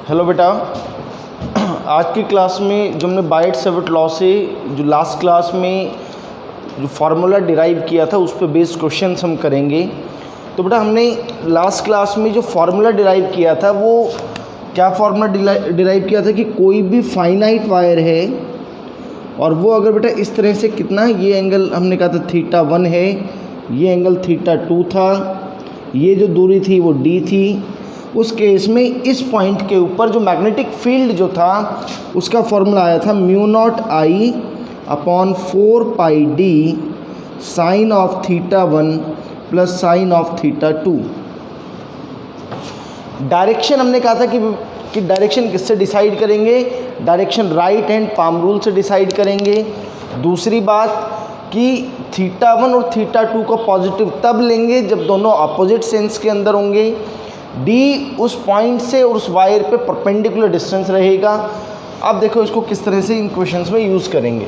Hello बेटा, आज की क्लास में जो हमने बाइट-सेविट लॉ से जो लास्ट क्लास में जो फार्मूला डिराइव किया था उस पे बेस्ड क्वेश्चंस हम करेंगे। तो बेटा हमने लास्ट क्लास में जो फार्मूला डिराइव किया था वो क्या फार्मूला डिराइव किया था कि कोई भी फाइनाइट वायर है और वो अगर बेटा इस तरह से कितना ये एंगल हमने कहा था θ1 है, ये एंगल θ2 था, ये जो दूरी थी वो d थी। उस केस में इस पॉइंट के ऊपर जो मैग्नेटिक फील्ड जो था उसका फॉर्मूला आया था μ0I upon 4πd sine of θ1 plus sine of θ2। Direction हमने कहा था कि डायरेक्शन किससे डिसाइड करेंगे, direction right hand palm rule से डिसाइड करेंगे। दूसरी बात कि θ1 और θ2 को पॉजिटिव तब लेंगे जब दोनों अपोजिट सेंस के अंदर होंगे। D उस पॉइंट से और उस वायर पे परपेंडिकुलर डिस्टेंस रहेगा। अब देखो इसको किस तरह से इन क्वेश्चंस में यूज़ करेंगे।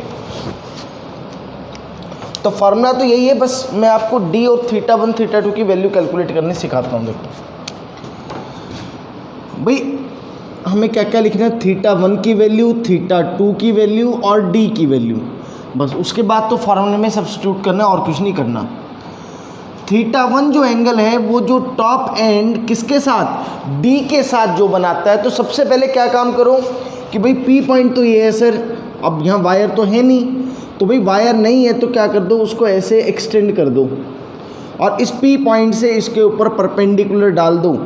तो फार्मूला तो यही है, बस मैं आपको D और θ1 θ2 की वैल्यू कैलकुलेट करने सिखाता हूँ। देखो भाई हमें क्या क्या लिखना है, θ1 की वैल्यू, θ2 की वैल्यू और D की वैल्यू, बस उसके बाद तो फार्मूले में सब्स्टिट्यूट करना और कुछ नहीं करना। θ1 जो एंगल है वो जो टॉप एंड किसके साथ, D के साथ जो बनाता है, तो सबसे पहले क्या काम करो कि भाई P पॉइंट तो ये है सर, अब यहाँ वायर तो है नहीं, तो भाई वायर नहीं है तो क्या कर दो, उसको ऐसे एक्सटेंड कर दो और इस P पॉइंट से इसके ऊपर परपेंडिकुलर डाल दो।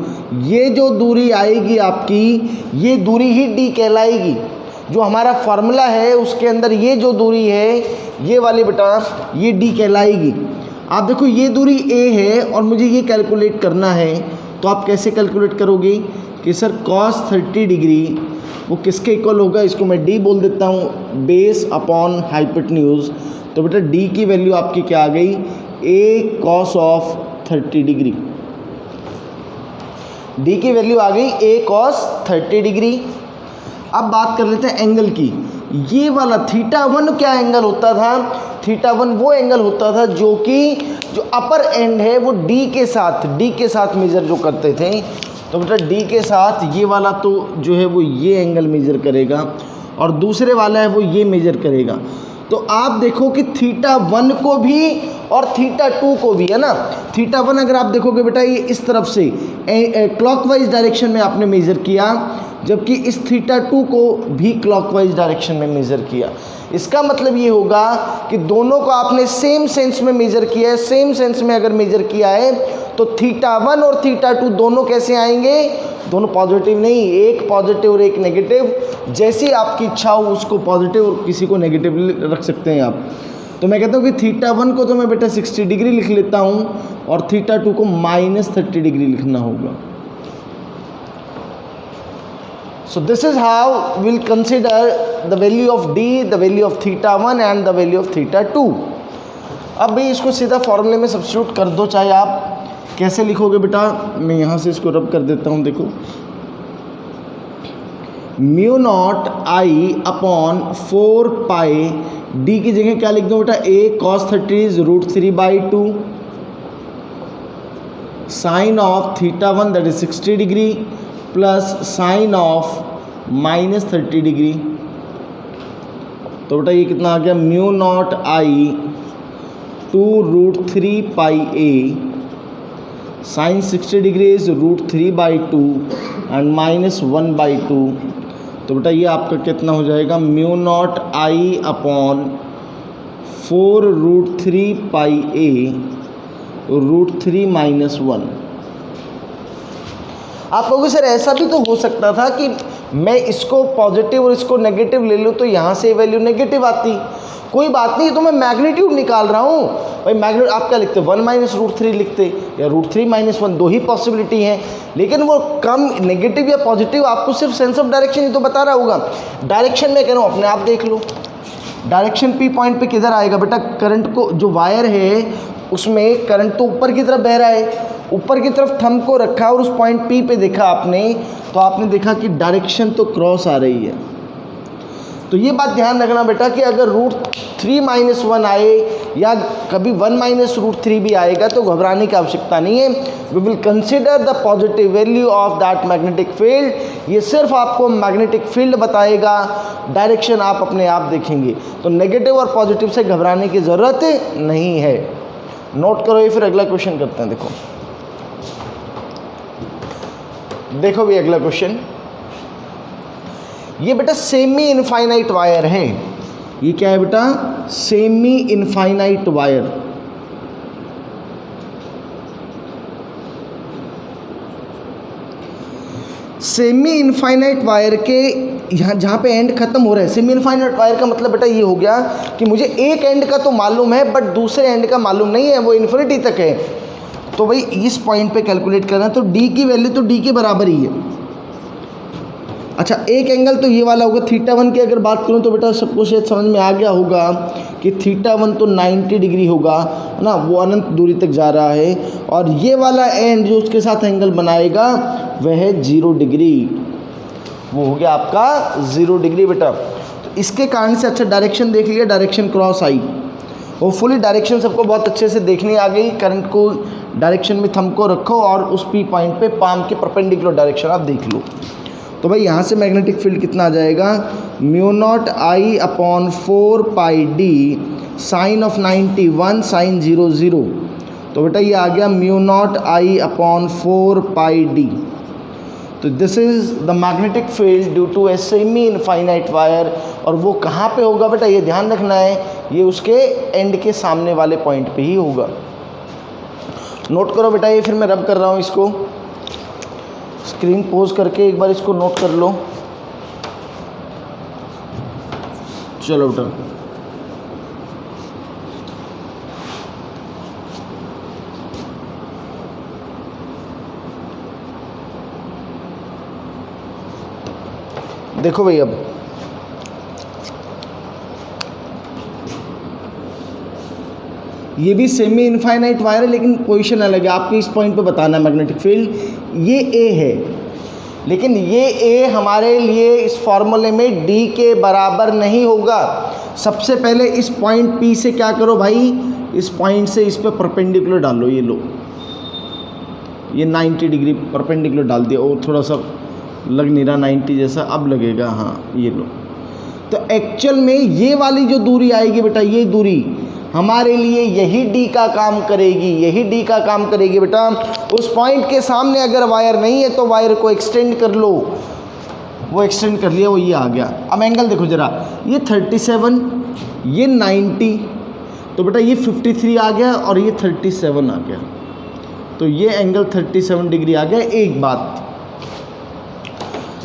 ये जो दूरी आएगी आपकी, ये दूरी ही D कहलाएगी। जो हमारा फार्मूला है उसके अंदर ये जो दूरी है ये वाली बेटा ये D कहलाएगी। आप देखो ये दूरी A है और मुझे ये कैलकुलेट करना है, तो आप कैसे कैलकुलेट करोगे कि सर cos 30 डिग्री वो किसके इक्वल होगा, इसको मैं D बोल देता हूँ, बेस अपॉन हाइपोटेन्यूज। तो बेटा D की वैल्यू आपकी क्या आ गई, A cos of 30 degree. D की वैल्यू आ गई A cos 30 डिग्री। अब बात कर लेते हैं एंगल की। ये वाला θ1 क्या एंगल होता था, θ1 वो एंगल होता था जो अपर एंड है वो D के साथ मेजर जो करते थे। तो मतलब D के साथ ये वाला तो जो है वो ये एंगल मेजर करेगा और दूसरे वाला है वो ये मेजर करेगा। तो आप देखो कि θ1 को भी और θ2 को भी, है ना। θ1 अगर आप देखोगे बेटा ये इस तरफ से क्लॉकवाइज डायरेक्शन में आपने मेज़र किया, जबकि इस θ2 को भी क्लॉकवाइज डायरेक्शन में मेज़र किया। इसका मतलब ये होगा कि दोनों को आपने सेम सेंस में मेज़र किया है। सेम सेंस में अगर मेज़र किया है तो θ1 और θ2 दोनों कैसे आएंगे, दोनों पॉजिटिव नहीं, एक पॉजिटिव और एक नेगेटिव। जैसी आपकी इच्छा हो उसको पॉजिटिव और किसी को नेगेटिव रख सकते हैं आप। तो मैं कहता हूँ कि θ1 को तो मैं बेटा 60 डिग्री लिख लेता हूँ और θ2 को -30 डिग्री लिखना होगा। So this is how we'll consider the value of D, the value of θ1 and the value of θ2। अब भी इसको सीधा फॉर्मूले में सब्स्टिट्यूट कर दो, चाहे आप कैसे लिखोगे बेटा, मैं यहाँ से इसको रब कर देता हूँ। देखो μ0I अपॉन 4π D की जगह क्या लिख दो बेटा, A cos 30 √3/2 sine of θ1 that is 60 degree plus sine of -30 degree. तो बेटा ये कितना आ गया, μ0I 2√3πA sign 60 degree is √3/2 and -1/2। तो बेटा ये आपका कितना हो जाएगा, μ0I अपॉन 4√3πA √3 - 1। आप कहोगे सर ऐसा भी तो हो सकता था कि मैं इसको पॉजिटिव और इसको नेगेटिव ले लूँ तो यहाँ से वैल्यू नेगेटिव आती। कोई बात नहीं, तो मैं मैग्नीट्यूड निकाल रहा हूँ भाई। मैग्नीट्यूड आप क्या लिखते, 1 - √3 लिखते या √3 - 1, दो ही पॉसिबिलिटी हैं। लेकिन वो कम नेगेटिव या पॉजिटिव आपको सिर्फ सेंस ऑफ डायरेक्शन ही तो बता रहा होगा। डायरेक्शन में कह रहा हूँ अपने आप देख लो। डायरेक्शन P पॉइंट पे किधर आएगा बेटा, करंट को जो वायर है उसमें करंट तो ऊपर की तरफ बह रहा है, ऊपर की तरफ थंब को रखा और उस पॉइंट P पे देखा आपने, तो आपने देखा कि डायरेक्शन तो क्रॉस आ रही है। तो ये बात ध्यान रखना बेटा कि अगर √3 - 1 आए या कभी 1 - √3 भी आएगा तो घबराने की आवश्यकता नहीं है। We will consider the positive value of that magnetic field. ये सिर्फ आपको मैग्नेटिक फील्ड बताएगा, डायरेक्शन आप अपने आप देखेंगे। तो नेगेटिव और पॉजिटिव से घबराने की ज़रूरत नहीं है। नोट करो ये, फिर अगला क्वेश्चन करते हैं। देखो भी अगला क्वेश्चन, ये बेटा सेमी इनफाइनाइट वायर है। ये क्या है बेटा? Semi infinite wire. Semi infinite wire के यहाँ जहाँ पे एंड खत्म हो रहा है, सेमी इनफाइनाइट वायर का मतलब बेटा ये हो गया कि मुझे एक एंड का तो मालूम है बट दूसरे एंड का मालूम नहीं है, वो इन्फिनिटी तक है। तो भाई इस पॉइंट पे कैलकुलेट करना, तो डी की वैल्यू तो डी के बराबर ही है। अच्छा, एक एंगल तो ये वाला होगा θ1 की अगर बात करूँ तो बेटा सबको शायद समझ में आ गया होगा कि θ1 तो 90 डिग्री होगा, है ना, वो अनंत दूरी तक जा रहा है। और ये वाला एंड जो उसके साथ एंगल बनाएगा वह है 0 डिग्री, वो हो गया आपका 0 डिग्री बेटा। तो इसके कारण से अच्छा डायरेक्शन देख लिया, डायरेक्शन क्रॉस आई। होपफुली डायरेक्शन सबको बहुत अच्छे से देखनी आ गई। करंट को डायरेक्शन में थंब को रखो और उस पी पॉइंट पे पाम के परपेंडिकुलर डायरेक्शन आप देख लो। तो भाई यहाँ से मैग्नेटिक फील्ड कितना आ जाएगा? μ0I/4πd sign of 91 sign 0 0। तो बेटा ये आ गया μ0I/4πd। तो this is the magnetic field due to a semi infinite wire. और वो कहाँ पे होगा बेटा, ये ध्यान रखना है, ये उसके एंड के सामने वाले पॉइंट पे ही होगा। नोट करो बेटा, ये फिर मैं रब कर रहा हूँ इसको, स्क्रीन पोज करके एक बार इसको नोट कर लो। चलो बेटा, देखो भाई अब ये भी सेमी इनफाइनाइट वायर है लेकिन पोजीशन अलग है। आपको इस पॉइंट पे बताना है मैग्नेटिक फील्ड ये ए है, लेकिन ये ए हमारे लिए इस फॉर्मूले में डी के बराबर नहीं होगा। सबसे पहले इस पॉइंट पी से क्या करो भाई, इस पॉइंट से इस पे परपेंडिकुलर डालो। ये लो, ये 90 डिग्री परपेंडिकुलर डाल दिया। और थोड़ा सा लग नहीं रहा 90 जैसा, अब लगेगा। हाँ ये लो। तो एक्चुअल में ये वाली जो दूरी आएगी बेटा, ये दूरी हमारे लिए यही डी का काम करेगी, यही डी का काम करेगी बेटा। उस पॉइंट के सामने अगर वायर नहीं है तो वायर को एक्सटेंड कर लो। वो एक्सटेंड कर लिया, वो ये आ गया। अब एंगल देखो जरा, ये 37, ये 90, तो बेटा ये 53 आ गया और ये 37 आ गया। तो ये एंगल 37 डिग्री आ गया। एक बात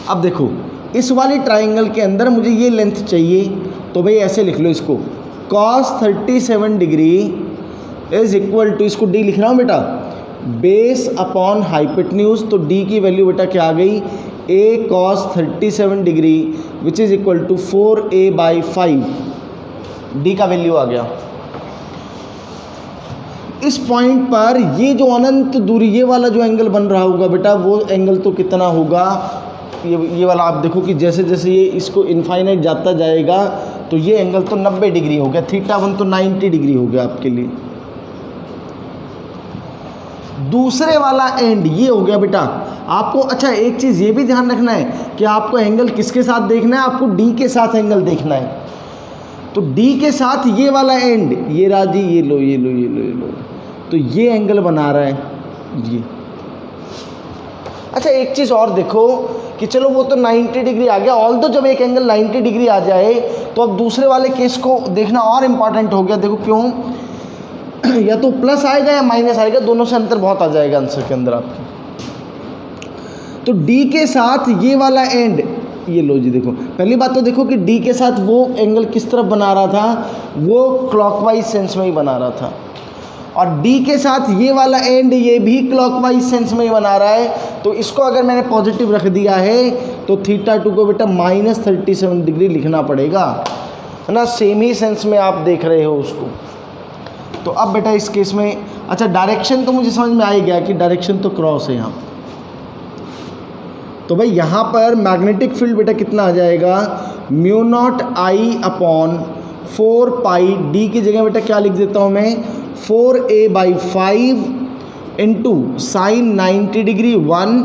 अब देखो, इस वाली ट्राइंगल के अंदर मुझे ये लेंथ चाहिए, तो भाई ऐसे लिख लो इसको, cos 37 degree is equal to, इसको d लिख रहा हूँ बेटा, बेस अपॉन हाइपोटेन्यूज। तो d की वैल्यू बेटा क्या आ गई, a cos 37 degree which is equal to 4a/5। d का वैल्यू आ गया। इस पॉइंट पर ये जो अनंत दूरी, ये वाला जो एंगल बन रहा होगा बेटा, वो एंगल तो कितना होगा, ये वाला आप देखो कि जैसे जैसे ये इसको इनफाइनाइट जाता जाएगा तो ये एंगल तो 90 डिग्री हो गया। θ1 तो 90 डिग्री हो गया आपके लिए। दूसरे वाला एंड ये हो गया बेटा आपको। अच्छा एक चीज़ ये भी ध्यान रखना है कि आपको एंगल किसके साथ देखना है, आपको डी के साथ एंगल देखना है। तो डी के साथ ये वाला एंड, ये राजी, ये लो ये लो ये लो ये लो, तो ये एंगल बना रहा है ये। अच्छा एक चीज़ और देखो कि चलो वो तो 90 डिग्री आ गया, ऑल तो जब एक एंगल 90 डिग्री आ जाए तो अब दूसरे वाले केस को देखना और इम्पॉर्टेंट हो गया। देखो क्यों, या तो प्लस आएगा या माइनस आएगा, दोनों से अंतर बहुत आ जाएगा आंसर के अंदर आपके। तो डी के साथ ये वाला एंड, ये लो जी देखो, पहली बात तो देखो कि डी के साथ वो एंगल किस तरफ बना रहा था, वो क्लॉकवाइज सेंस में ही बना रहा था। और D के साथ ये वाला एंड, ये भी क्लॉकवाइज सेंस में ही बना रहा है। तो इसको अगर मैंने पॉजिटिव रख दिया है तो θ2 को बेटा -37 डिग्री लिखना पड़ेगा, है ना, सेम ही सेंस में आप देख रहे हो उसको। तो अब बेटा इस केस में, अच्छा डायरेक्शन तो मुझे समझ में आ ही गया कि डायरेक्शन तो क्रॉस है यहाँ। तो भाई यहाँ पर मैग्नेटिक फील्ड बेटा कितना आ जाएगा, mu naught I upon 4 pi D की जगह बेटा क्या लिख देता हूँ मैं, 4a/5 into sine 90 degree 1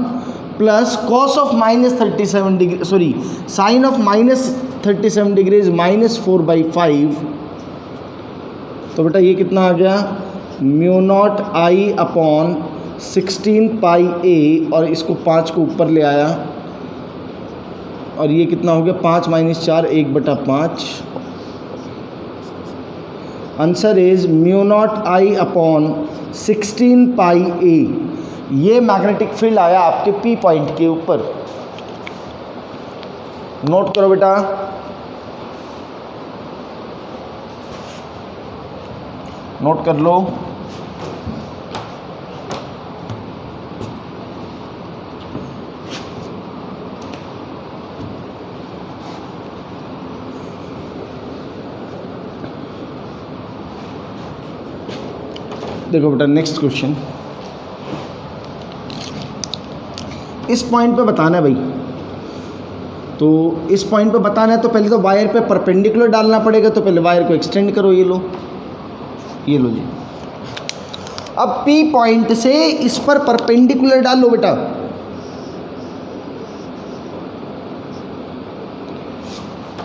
plus cos of -37 degree, sorry sine of -37 degrees -4/5। तो बेटा ये कितना आ गया, म्यू नॉट आई अपॉन 16 पाई ए, और इसको 5 को ऊपर ले आया, और ये कितना हो गया 5 - 4 1/5। Answer is mu naught I upon 16 पाई ए। ये मैग्नेटिक फील्ड आया आपके पी पॉइंट के ऊपर। नोट करो बेटा, नोट कर लो। देखो बेटा नेक्स्ट क्वेश्चन, इस पॉइंट पे बताना है भाई। तो इस पॉइंट पे बताना है तो पहले तो वायर पे परपेंडिकुलर डालना पड़ेगा, तो पहले वायर को एक्सटेंड करो, ये लो जी। अब पी पॉइंट से इस पर परपेंडिकुलर डालो बेटा,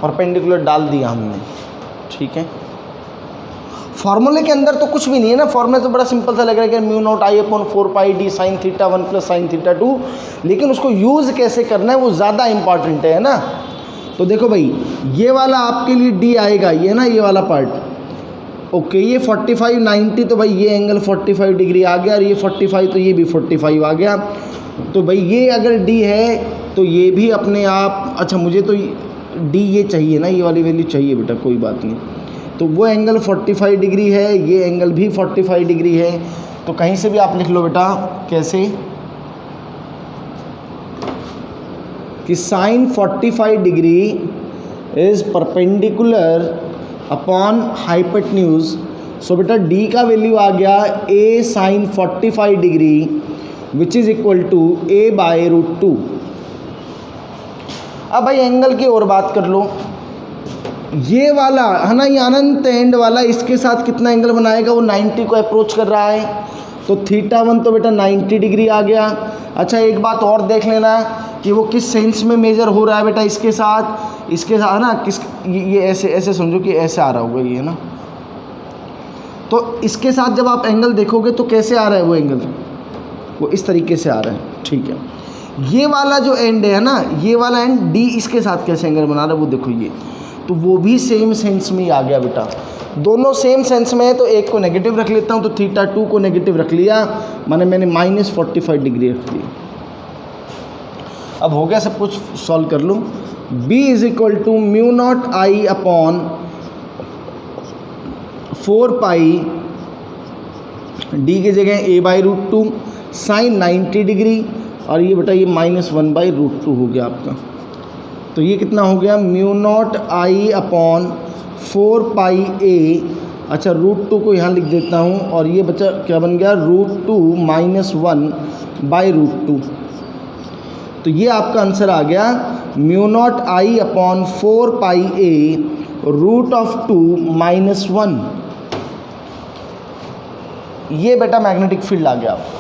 परपेंडिकुलर डाल दिया हमने, ठीक है। फॉर्मूले के अंदर तो कुछ भी नहीं है ना, फॉर्मूला तो बड़ा सिंपल सा लग रहा है कि mu naught I upon 4 pi D sine theta 1 plus sine theta 2, लेकिन उसको यूज़ कैसे करना है वो ज़्यादा इंपॉर्टेंट है ना। तो देखो भाई, ये वाला आपके लिए डी आएगा, ये ना ये वाला पार्ट, ओके। ये 45 90, तो भाई ये एंगल 45 डिग्री आ गया, और ये 45 तो ये भी 45 आ गया। तो भाई ये अगर डी है तो ये भी अपने आप, अच्छा मुझे तो डी ये चाहिए ना, ये वाली वैल्यू चाहिए बेटा, कोई बात नहीं। तो वो एंगल 45 डिग्री है, ये एंगल भी 45 डिग्री है। तो कहीं से भी आप लिख लो बेटा, कैसे कि sine 45 degree is perpendicular upon hypotenuse. So बेटा डी का वैल्यू आ गया a sine 45 degree which is equal to a/√2। अब भाई एंगल की और बात कर लो, ये वाला है ना, ये अनंत एंड वाला इसके साथ कितना एंगल बनाएगा, वो 90 को अप्रोच कर रहा है, तो थीटा 1 तो बेटा 90 डिग्री आ गया। अच्छा एक बात और देख लेना कि वो किस सेंस में मेजर हो रहा है बेटा, इसके साथ है ना, किस ये ऐसे समझो कि ऐसे आ रहा होगा ये ना। तो इसके साथ जब आप एंगल देखोगे तो कैसे आ रहा है वो एंगल, वो इस तरीके से आ रहा है, ठीक है। ये वाला जो एंड है ना, ये वाला एंड डी इसके साथ कैसे एंगल बना रहा है वो देखो, ये तो वो भी सेम सेंस में ही आ गया बेटा। दोनों सेम सेंस में है, तो एक को नेगेटिव रख लेता हूँ, तो थीटा 2 को नेगेटिव रख लिया, मैंने -45 डिग्री रख ली। अब हो गया सब कुछ, सॉल्व कर लूँ। b is equal to mu naught I upon 4 pi D की जगह a/√2 साइन 90 डिग्री, और ये बेटा ये -1/√2 हो गया आपका। तो ये कितना हो गया, म्यू नॉट आई अपॉन 4 पाई ए, अच्छा √2 को यहाँ लिख देता हूँ, और ये बचा क्या बन गया, √2 -1/√2। तो ये आपका आंसर आ गया, म्यू नॉट आई अपॉन 4 पाई ए √2 -1। ये बेटा मैग्नेटिक फील्ड आ गया आपका।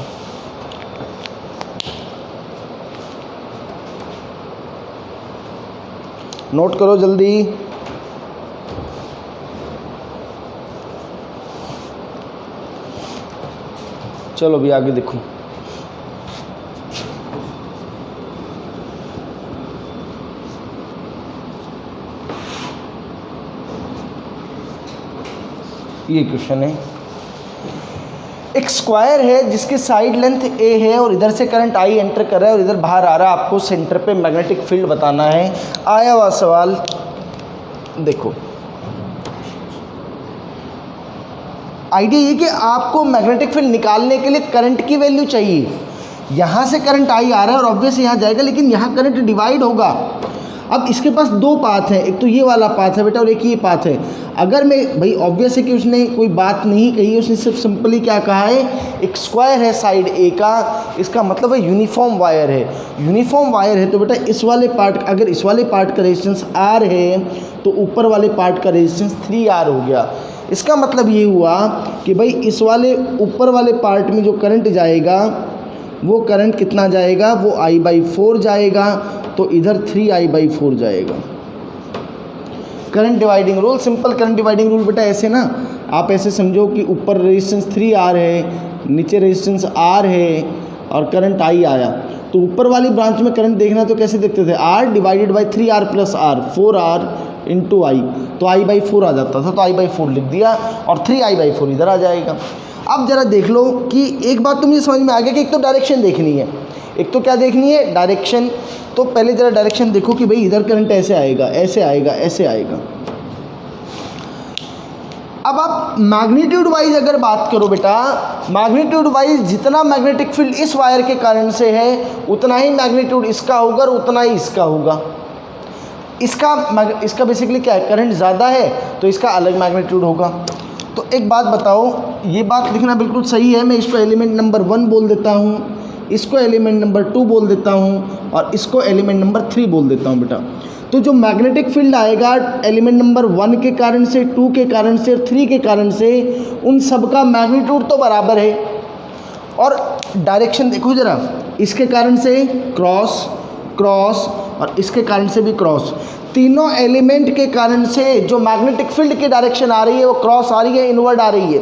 नोट करो जल्दी। चलो भी आगे देखो। ये क्वेश्चन है, एक स्क्वायर है जिसकी साइड लेंथ a है और इधर से करंट I एंटर कर रहा है और इधर बाहर आ रहा है, आपको सेंटर पे मैग्नेटिक फील्ड बताना है। आया हुआ सवाल देखो, आइडिया ये कि आपको मैग्नेटिक फील्ड निकालने के लिए करंट की वैल्यू चाहिए। यहाँ से करंट I आ रहा है और ऑब्वियस यहाँ जाएगा, लेकिन यहाँ करंट डिवाइड होगा। अब इसके पास दो पाथ हैं, एक तो ये वाला पाथ है बेटा और एक ये पाथ है। अगर मैं भाई ऑब्वियस है कि उसने कोई बात नहीं कही, उसने सिर्फ सिंपली क्या कहा है, एक स्क्वायर है साइड ए का, इसका मतलब है यूनिफॉर्म वायर है। यूनिफॉर्म वायर है तो बेटा इस वाले पार्ट, अगर इस वाले पार्ट का रेजिस्टेंस R है तो ऊपर वाले पार्ट का रेजिस्टेंस 3R हो गया। इसका मतलब ये हुआ कि भाई इस वाले ऊपर वाले पार्ट में जो करंट जाएगा वो करंट कितना जाएगा, वो I/4 जाएगा, तो इधर 3I/4 जाएगा। Current dividing rule, simple current dividing rule बेटा ऐसे ना, आप ऐसे समझो कि ऊपर रेजिस्टेंस 3R है, नीचे रेजिस्टेंस R है और करंट I आया, तो ऊपर वाली ब्रांच में करंट देखना तो कैसे देखते थे, R divided by 3R plus R, 4R into I, तो I/4 आ जाता था, तो I/4 लिख दिया और 3I/4 इधर आ जाएगा। अब ज़रा देख लो कि एक बात तो मुझे समझ में आ गया कि एक तो डायरेक्शन देखनी है, एक तो क्या देखनी है, डायरेक्शन। तो पहले ज़रा डायरेक्शन देखो कि भाई इधर करंट ऐसे आएगा, ऐसे आएगा, ऐसे आएगा। अब आप मैग्नीट्यूड वाइज अगर बात करो बेटा, मैग्नीट्यूड वाइज जितना मैग्नेटिक फील्ड इस वायर के कारण से है उतना ही मैग्नीट्यूड इसका होगा और उतना ही इसका होगा। इसका बेसिकली क्या है, करंट ज़्यादा है तो इसका अलग मैग्नीट्यूड होगा। तो एक बात बताओ, ये बात लिखना बिल्कुल सही है, मैं इसको एलिमेंट नंबर 1 बोल देता हूँ, इसको एलिमेंट नंबर 2 बोल देता हूँ और इसको एलिमेंट नंबर 3 बोल देता हूँ बेटा। तो जो मैग्नेटिक फील्ड आएगा एलिमेंट नंबर 1 के कारण से, 2 के कारण से और 3 के कारण से, उन सब का मैग्नीट्यूड तो बराबर है। और डायरेक्शन देखो ज़रा, इसके कारण से क्रॉस क्रॉस और इसके कारण से भी क्रॉस, तीनों एलिमेंट के कारण से जो मैग्नेटिक फील्ड की डायरेक्शन आ रही है वो क्रॉस आ रही है, इनवर्ड आ रही है।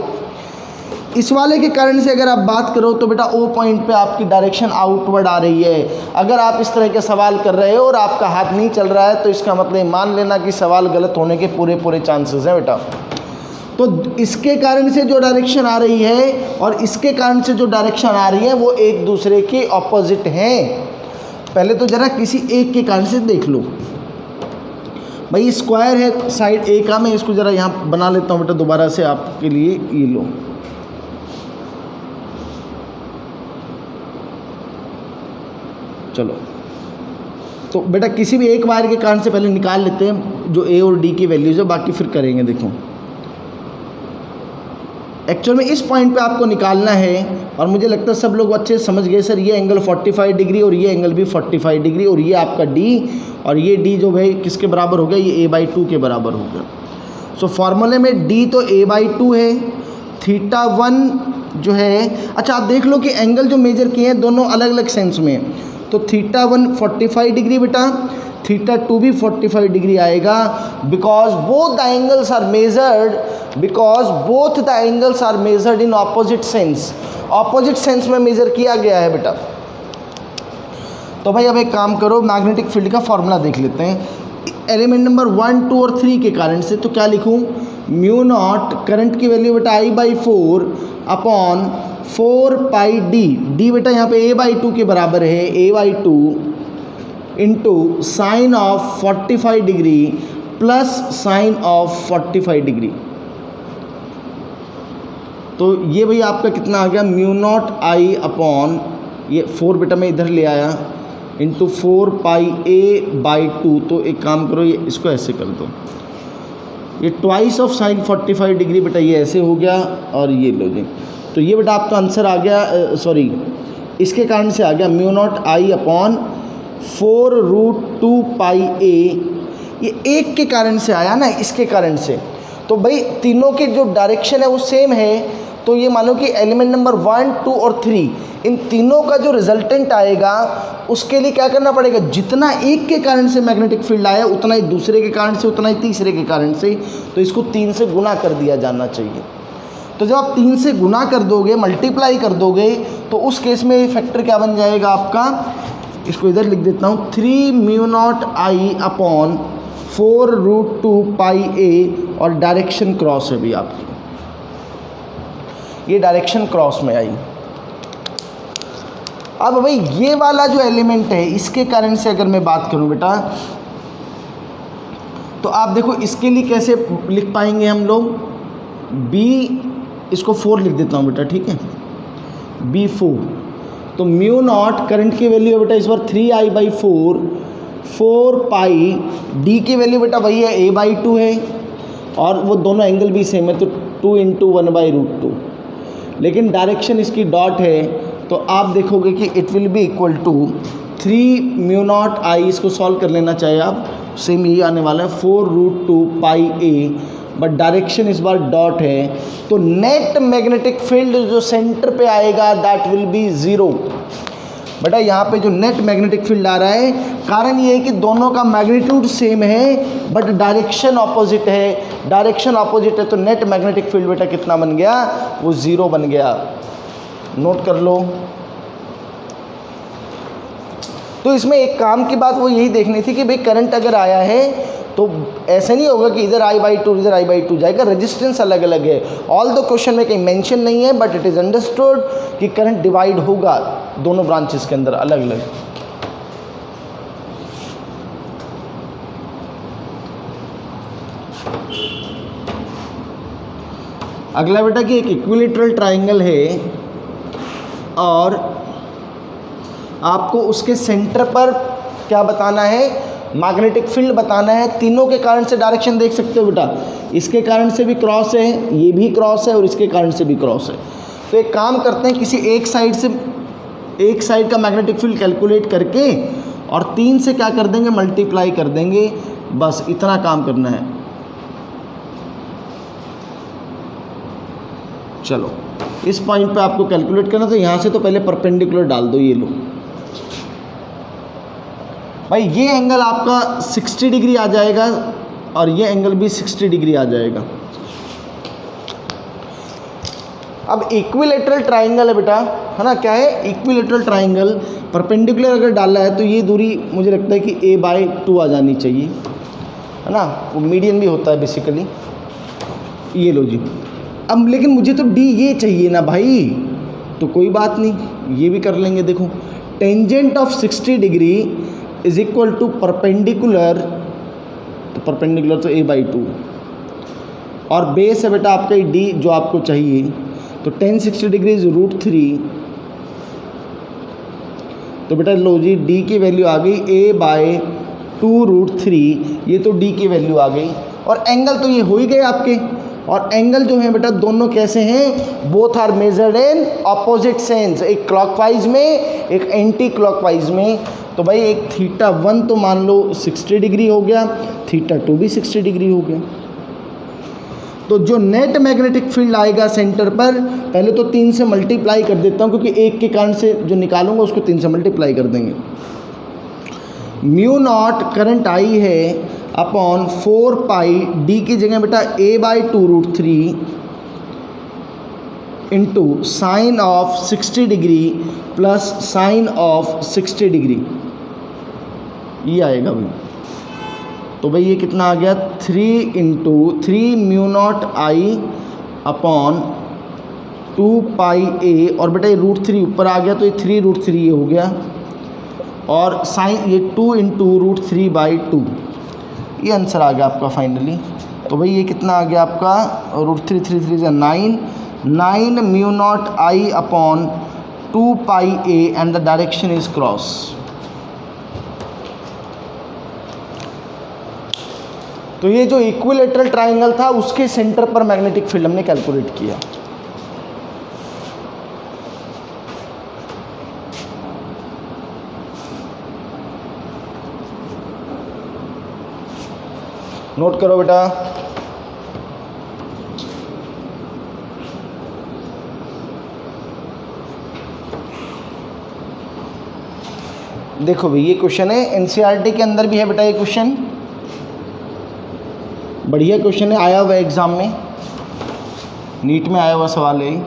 इस वाले के कारण से अगर आप बात करो तो बेटा O पॉइंट पे आपकी डायरेक्शन आउटवर्ड आ रही है। अगर आप इस तरह के सवाल कर रहे हो और आपका हाथ नहीं चल रहा है तो इसका मतलब मान लेना कि सवाल गलत होने के पूरे चांसेस हैं बेटा। तो इसके कारण से जो डायरेक्शन आ रही है और इसके कारण से जो डायरेक्शन आ रही है वो एक दूसरे के ऑपोजिट हैं। पहले तो ज़रा किसी एक के कारण से देख लो। भाई स्क्वायर है साइड ए का, मैं इसको ज़रा यहाँ बना लेता हूँ बेटा दोबारा से आपके लिए, ये लो। चलो तो बेटा किसी भी एक वायर के कारण से पहले निकाल लेते हैं जो ए और डी की वैल्यूज़ है, बाकी फिर करेंगे। देखो एक्चुअल में इस पॉइंट पे आपको निकालना है और मुझे लगता है सब लोग अच्छे समझ गए सर, ये एंगल 45 डिग्री और ये एंगल भी 45 डिग्री और ये आपका डी और ये डी जो भाई किसके बराबर हो गया, ये A/2 के बराबर हो गया। सो फॉर्मूले में डी तो A/2 है, θ1 जो है, अच्छा आप देख लो कि एंगल जो मेजर किए हैं दोनों अलग अलग सेंस में, तो θ1 45 डिग्री बेटा, θ2 भी 45 डिग्री आएगा, because both the angles are measured in opposite sense. Opposite sense में मेजर किया गया है बेटा। तो भाई अब एक काम करो, मैग्नेटिक फील्ड का फॉर्मूला देख लेते हैं। एलिमेंट नंबर 1, 2 और 3 के कारण से तो क्या लिखूं, μ0 करंट की वैल्यू बेटा I/4 अपॉन 4πd, डी बेटा यहाँ पे A/2 के बराबर है, A/2 into sine of 45 degree plus sine of 45 degree. तो ये भाई आपका कितना आ गया, μ0 I अपॉन ये 4 बेटा मैं इधर ले आया इंटू 4πA/2। तो एक काम करो, ये इसको ऐसे कर दो, ये ट्वाइस ऑफ साइन 45 डिग्री बेटा ये ऐसे हो गया और ये लो जी। तो ये बेटा आपका आंसर आ गया, सॉरी इसके कारण से आ गया μ0 I अपॉन 4√2πA। ये एक के कारण से आया ना, इसके कारण से। तो भाई तीनों के जो डायरेक्शन है वो सेम है, तो ये मानो कि एलिमेंट नंबर 1, 2 और 3 इन तीनों का जो रिजल्टेंट आएगा उसके लिए क्या करना पड़ेगा, जितना एक के कारण से मैग्नेटिक फील्ड आया उतना ही दूसरे के कारण से, उतना ही तीसरे के कारण से, तो इसको 3 से गुना कर दिया जाना चाहिए। तो जब आप 3 से गुना कर दोगे, मल्टीप्लाई कर दोगे, तो उस केस में फैक्टर क्या बन जाएगा आपका, इसको इधर लिख देता हूँ, 3μ0 I अपॉन 4√2πA और डायरेक्शन क्रॉस है भी आपकी, ये डायरेक्शन क्रॉस में आई। अब भाई ये वाला जो एलिमेंट है इसके कारण से अगर मैं बात करूं बेटा, तो आप देखो इसके लिए कैसे लिख पाएंगे हम लोग, B, इसको 4 लिख देता हूं बेटा, ठीक है, B4। तो μ0 करंट की वैल्यू है बेटा इस बार 3I/4, 4 पाई डी की वैल्यू बेटा वही है a/2 है, और वो दोनों एंगल भी सेम है, तो 2 × 1/√2, लेकिन डायरेक्शन इसकी डॉट है, तो आप देखोगे कि it will be equal to 3μ0I, इसको सॉल्व कर लेना चाहिए आप, सेम यही आने वाला है 4√2 पाई a, बट डायरेक्शन इस बार डॉट है, तो नेट मैग्नेटिक फील्ड जो सेंटर पे आएगा दैट विल बी 0। बेटा यहाँ पे जो नेट मैग्नेटिक फील्ड आ रहा है, कारण ये है कि दोनों का मैग्नीट्यूड सेम है बट डायरेक्शन ऑपोजिट है, डायरेक्शन ऑपोजिट है, तो नेट मैग्नेटिक फील्ड बेटा कितना बन गया, वो 0 बन गया। नोट कर लो। तो इसमें एक काम की बात वो यही देखनी थी कि भाई करंट अगर आया है तो ऐसे नहीं होगा कि इधर I/2 इधर I/2 जाएगा, रेजिस्टेंस अलग अलग है। ऑल द क्वेश्चन में कहीं मेंशन नहीं है, बट इट इज़ अंडरस्टूड कि करंट डिवाइड होगा दोनों ब्रांचेस के अंदर अलग अलग। अगला बेटा कि एक इक्विलेटरल ट्राइंगल है और आपको उसके सेंटर पर क्या बताना है, मैग्नेटिक फील्ड बताना है। तीनों के कारण से डायरेक्शन देख सकते हो बेटा, इसके कारण से भी क्रॉस है, ये भी क्रॉस है और इसके कारण से भी क्रॉस है। तो एक काम करते हैं, किसी एक साइड का मैग्नेटिक फील्ड कैलकुलेट करके और 3 से क्या कर देंगे, मल्टीप्लाई कर देंगे, बस इतना काम करना है। चलो इस पॉइंट पे आपको कैलकुलेट करना, तो यहाँ से तो पहले परपेंडिकुलर डाल दो, ये लो भाई, ये एंगल आपका 60 डिग्री आ जाएगा और ये एंगल भी 60 डिग्री आ जाएगा। अब इक्विलेटरल ट्राइंगल है बेटा, है ना, क्या है, इक्विलेटरल ट्राइंगल। परपेंडिकुलर अगर डाला है तो ये दूरी मुझे लगता है कि a/2 आ जानी चाहिए, है ना, वो मीडियन भी होता है बेसिकली। ये लो जी। अब लेकिन मुझे तो d ये चाहिए ना भाई, तो कोई बात नहीं, ये भी कर लेंगे। देखो tangent of 60 degree is equal to perpendicular, तो परपेंडिकुलर तो a/2 और बेस है बेटा आपका d जो आपको चाहिए, तो tan 60 डिग्री इज √3। तो बेटा लो जी, d की वैल्यू आ गई a/2√3, ये तो d की वैल्यू आ गई। और एंगल तो ये हो ही गए आपके, और एंगल जो है बेटा दोनों कैसे हैं, both are measured in opposite sense, एक क्लॉकवाइज में एक एंटी क्लॉकवाइज में। तो भाई एक θ1 तो मान लो 60 डिग्री हो गया, θ2 भी 60 डिग्री हो गया। तो जो नेट मैग्नेटिक फील्ड आएगा सेंटर पर, पहले तो 3 से मल्टीप्लाई कर देता हूँ, क्योंकि एक के कारण से जो निकालूंगा उसको 3 से मल्टीप्लाई कर देंगे। μ0 करंट आई है अपॉन 4 पाई डी की जगह बेटा a/2√3 into sine of 60 degree plus sine of 60 degree, ये आएगा भाई। तो भाई ये कितना आ गया, 3 × 3μ0I अपॉन 2 पाई a, और बेटा ये √3 ऊपर आ गया, तो ये 3√3 ये हो गया, और साइन ये 2 × √3/2, ये आंसर आ गया आपका फाइनली। तो भाई ये कितना आ गया आपका, √3 3 3 से 9 upon 2 pi a and the direction is cross. तो ये जो इक्विलेटरल ट्राइंगल था उसके सेंटर पर मैग्नेटिक फील्ड हमने कैलकुलेट किया। नोट करो बेटा। देखो भाई ये क्वेश्चन है, एनसीईआरटी के अंदर भी है बेटा ये क्वेश्चन, बढ़िया क्वेश्चन है, आया हुआ है एग्जाम में, नीट में आया हुआ सवाल है।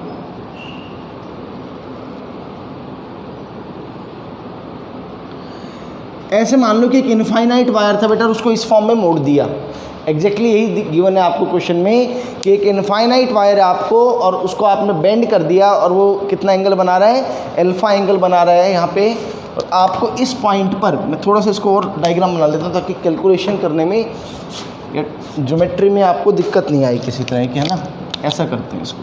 ऐसे मान लो कि एक इनफाइनाइट वायर था बेटा, उसको इस फॉर्म में मोड़ दिया। एग्जैक्टली यही गिवन है आपको क्वेश्चन में कि एक इनफाइनाइट वायर है आपको, और उसको आपने बेंड कर दिया, और वो कितना एंगल बना रहा है, अल्फा एंगल बना रहा है यहाँ पे। और आपको इस पॉइंट पर, मैं थोड़ा सा इसको और डायग्राम बना लेता हूँ ताकि कैलकुलेशन करने में या ज्योमेट्री में आपको दिक्कत नहीं आई किसी तरह की, है ना। ऐसा करते हैं इसको,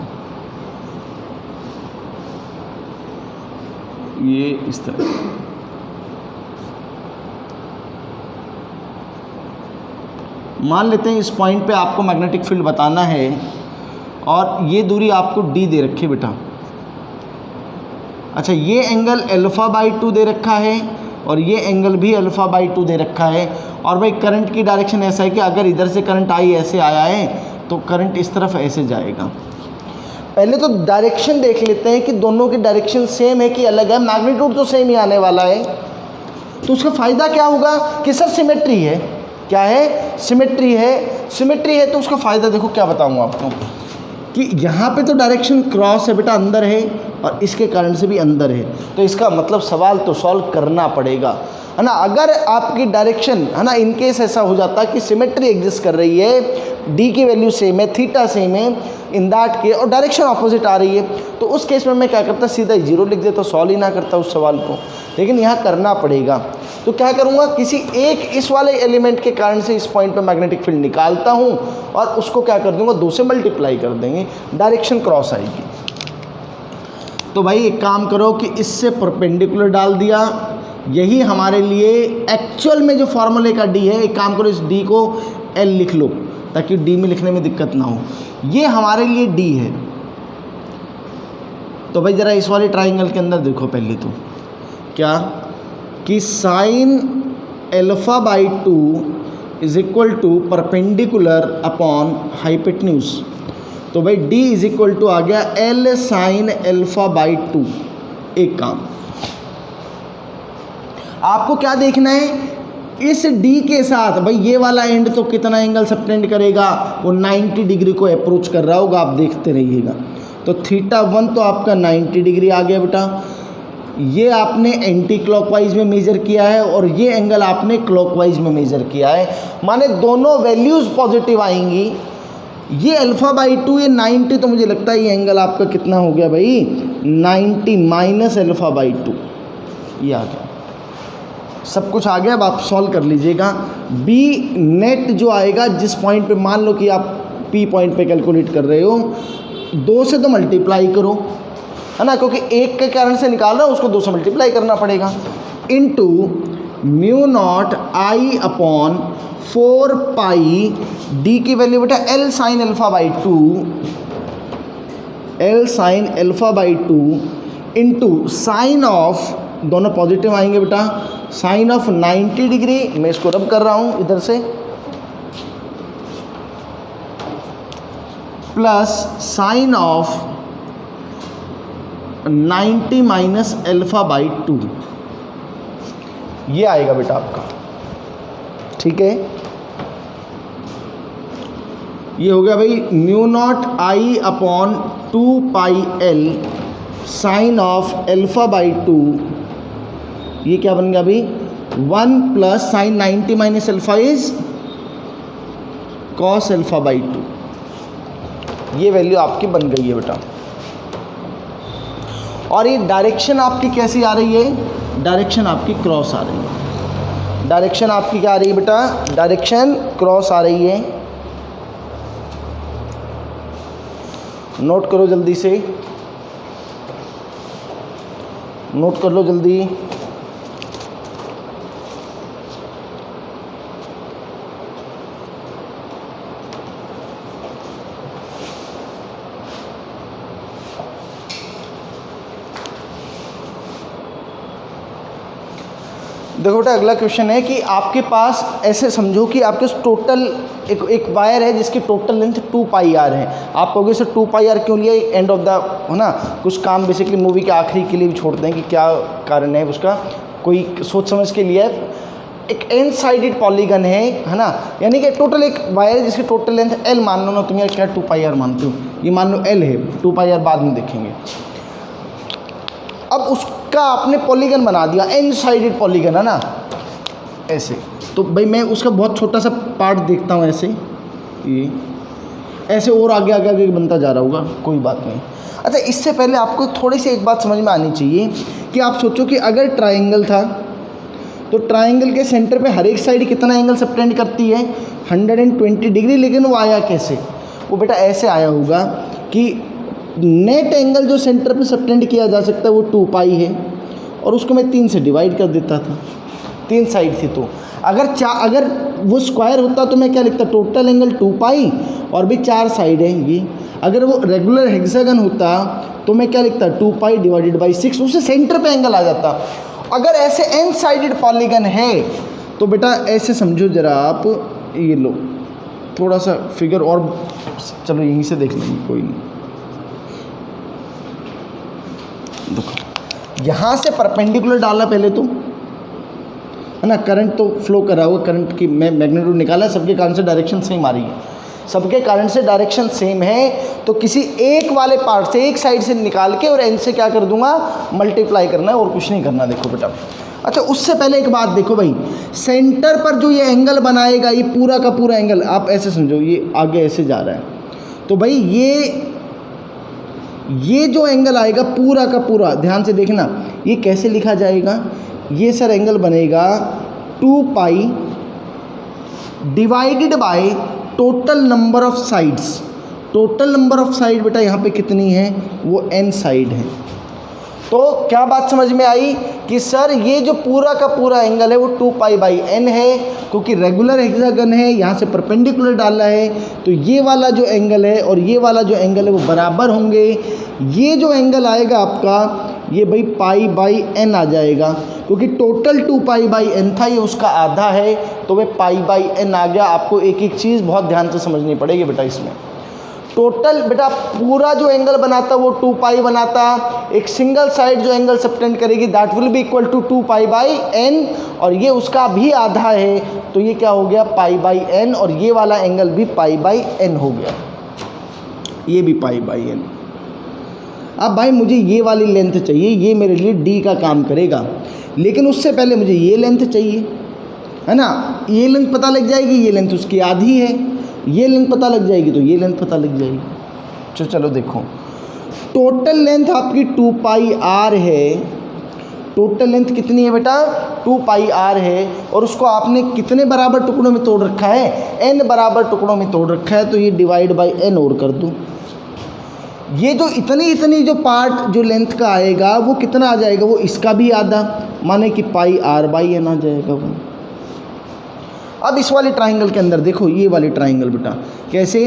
ये इस तरह। मान लेते हैं इस पॉइंट पे आपको मैग्नेटिक फील्ड बताना है और ये दूरी आपको d दे रखी है बेटा। अच्छा, ये एंगल α/2 दे रखा है और ये एंगल भी α/2 दे रखा है। और भाई करंट की डायरेक्शन ऐसा है कि अगर इधर से करंट आई ऐसे आया है तो करंट इस तरफ ऐसे जाएगा। पहले तो डायरेक्शन देख लेते हैं कि दोनों की डायरेक्शन सेम है कि अलग है। मैग्नीट्यूड तो सेम ही आने वाला है, तो उसका फ़ायदा क्या होगा कि सर सिमेट्री है। क्या है? सिमेट्री है। सिमेट्री है तो उसका फ़ायदा देखो क्या बताऊँ आपको कि यहाँ पे तो डायरेक्शन क्रॉस है बेटा, अंदर है, और इसके कारण से भी अंदर है, तो इसका मतलब सवाल तो सॉल्व करना पड़ेगा, है ना। अगर आपकी डायरेक्शन, है ना, इन केस ऐसा हो जाता कि सिमेट्री एग्जिस्ट कर रही है, डी की वैल्यू सेम है, थीटा सेम है इन दैट के, और डायरेक्शन ऑपोजिट आ रही है, तो उस केस में मैं क्या करता, सीधा 0 लिख देता, सॉल्व ही ना करता उस सवाल को। लेकिन यहाँ करना पड़ेगा, तो क्या करूँगा, किसी एक इस वाले एलिमेंट के कारण से इस पॉइंट पे मैग्नेटिक फील्ड निकालता हूँ और उसको क्या कर दूँगा, 2 से मल्टीप्लाई कर देंगे, डायरेक्शन क्रॉस आएगी। तो भाई एक काम करो कि इससे परपेंडिकुलर डाल दिया, यही हमारे लिए एक्चुअल में जो फार्मूले का डी है। एक काम करो, इस डी को एल लिख लो ताकि डी में लिखने में दिक्कत ना हो। ये हमारे लिए डी है। तो भाई ज़रा इस वाले ट्राइंगल के अंदर देखो पहले तो क्या कि sine α/2 is equal to perpendicular upon hypotenuse. तो भाई d इज इक्वल टू आ गया L साइन α/2। एक काम आपको क्या देखना है, इस d के साथ भाई ये वाला एंड तो कितना एंगल सबटेंड करेगा, वो 90 डिग्री को अप्रोच कर रहा होगा, आप देखते रहिएगा। तो θ1 तो आपका 90 डिग्री आ गया बेटा, ये आपने एंटी क्लॉकवाइज में मेज़र किया है और ये एंगल आपने क्लॉकवाइज में मेज़र किया है, माने दोनों वैल्यूज़ पॉजिटिव आएंगी। ये α/2, ये 90, तो मुझे लगता है ये एंगल आपका कितना हो गया भाई, 90 माइनस α/2, ये आ गया, सब कुछ आ गया। अब आप सॉल्व कर लीजिएगा। बी नेट जो आएगा जिस पॉइंट पे, मान लो कि आप पी पॉइंट पे कैलकुलेट कर रहे हो, 2 से तो मल्टीप्लाई करो, है ना, क्योंकि एक के कारण से निकाल रहा है, उसको 2 से मल्टीप्लाई करना पड़ेगा, into μ0 I upon 4 pi D की वैल्यू बेटा L sine α/2, L sine α/2 into sine of, दोनों पॉजिटिव आएंगे बेटा, साइन ऑफ 90 डिग्री, मैं इसको रब कर रहा हूँ इधर से, प्लस साइन ऑफ 90 माइनस α/2, ये आएगा बेटा आपका, ठीक है। ये हो गया भाई μ0 I upon 2 pi L sine of α/2, ये क्या बन गया भाई 1 plus sine 90 minus alpha is cos α/2, ये वैल्यू आपकी बन गई है बेटा। और ये डायरेक्शन आपकी कैसी आ रही है, डायरेक्शन आपकी क्रॉस आ रही है। डायरेक्शन आपकी क्या आ रही है बेटा, डायरेक्शन क्रॉस आ रही है। नोट करो जल्दी से, नोट कर लो जल्दी। देखो बेटा अगला क्वेश्चन है कि आपके पास, ऐसे समझो कि आपके टोटल एक वायर है जिसकी टोटल लेंथ 2 पाई आर है। आप कहोगे सर 2 पाई आर क्यों लिया, एंड ऑफ द, है ना, कुछ काम बेसिकली मूवी के आखिरी के लिए भी छोड़ते हैं कि क्या कारण है उसका, कोई सोच समझ के लिए। एक एन साइडेड पॉलीगन है ना, यानी कि टोटल एक वायर है जिसकी टोटल लेंथ L मान लो ना, तुम यार क्या 2 पाई आर मानते हो, ये मान लो L है, 2 पाई आर बाद में देखेंगे। अब उसका आपने पॉलीगन बना दिया, एन साइडेड पॉलीगन है ना, ऐसे। तो भाई मैं उसका बहुत छोटा सा पार्ट देखता हूँ, ऐसे ये ऐसे और आगे आगे आगे बनता जा रहा होगा, कोई बात नहीं। अच्छा, इससे पहले आपको थोड़ी सी एक बात समझ में आनी चाहिए कि आप सोचो कि अगर ट्राइंगल था तो ट्राइंगल के सेंटर पे हर एक साइड कितना एंगल सबटेंड करती है, 120 डिग्री। लेकिन वो आया कैसे, वो बेटा ऐसे आया होगा कि नेट एंगल जो सेंटर पे सबटेंड किया जा सकता है वो 2 पाई है, और उसको मैं 3 से डिवाइड कर देता था, 3 साइड थी। तो अगर वो स्क्वायर होता तो मैं क्या लिखता, टोटल एंगल 2 पाई और भी 4 साइड है ये। अगर वो रेगुलर हेक्सागन होता तो मैं क्या लिखता, 2 पाई डिवाइडेड बाई 6, उससे सेंटर पे एंगल आ जाता। अगर ऐसे n साइडेड पॉलीगन है तो बेटा ऐसे समझो जरा आप, ये लो थोड़ा सा फिगर और, चलो यहीं से देख लेंगे, कोई नहीं। देखो यहाँ से परपेंडिकुलर डाला पहले तो, है ना, करंट तो फ्लो करा हुआ, करंट की मैं मैग्नीट्यूड निकाला, सबके कारण से डायरेक्शन सेम आ रही है, सबके कारण से डायरेक्शन सेम है। तो किसी एक वाले पार्ट से, एक साइड से निकाल के और n से क्या कर दूंगा, मल्टीप्लाई करना है, और कुछ नहीं करना। देखो बेटा, अच्छा उससे पहले एक बात देखो भाई, सेंटर पर जो ये एंगल बनाएगा, ये पूरा का पूरा एंगल आप ऐसे समझो, ये आगे ऐसे जा रहा है, तो भाई ये जो एंगल आएगा पूरा का पूरा, ध्यान से देखना, ये कैसे लिखा जाएगा, ये सर एंगल बनेगा 2 पाई divided by total number of sides. Total number of side बेटा यहाँ पे कितनी है, वो n साइड है। तो क्या बात समझ में आई कि सर ये जो पूरा का पूरा एंगल है वो 2 पाई बाई n है, क्योंकि रेगुलर हेक्सागन है, यहाँ से परपेंडिकुलर डाला है, तो ये वाला जो एंगल है और ये वाला जो एंगल है वो बराबर होंगे। ये जो एंगल आएगा आपका, ये भाई पाई बाई n आ जाएगा, क्योंकि टोटल 2 पाई बाई n था, ये उसका आधा है, तो वह पाई बाई n आ गया। आपको एक एक चीज़ बहुत ध्यान से समझनी पड़ेगी बेटा इसमें। टोटल बेटा पूरा जो एंगल बनाता वो 2 पाई बनाता, एक सिंगल साइड जो एंगल सबटेंड करेगी that will be equal to 2 pi by n, और ये उसका भी आधा है, तो ये क्या हो गया, पाई बाई n, और ये वाला एंगल भी पाई बाई n हो गया, ये भी पाई बाई n। अब भाई मुझे ये वाली लेंथ चाहिए, ये मेरे लिए d का काम करेगा, लेकिन उससे पहले मुझे ये लेंथ चाहिए, है ना। ये लेंथ पता लग जाएगी, ये लेंथ उसकी आधी है, ये लेंथ पता लग जाएगी तो ये लेंथ पता लग जाएगी। चलो देखो, टोटल लेंथ आपकी 2 पाई r है, टोटल लेंथ कितनी है बेटा, 2 पाई r है, और उसको आपने कितने बराबर टुकड़ों में तोड़ रखा है, n बराबर टुकड़ों में तोड़ रखा है, तो ये डिवाइड बाई n और कर दूँ। ये जो इतनी जो पार्ट जो लेंथ का आएगा वो कितना आ जाएगा, वो इसका भी आधा, माने कि पाई r बाई n आ जाएगा वो। अब इस वाले ट्राइंगल के अंदर देखो, ये वाली ट्राइंगल बेटा कैसे,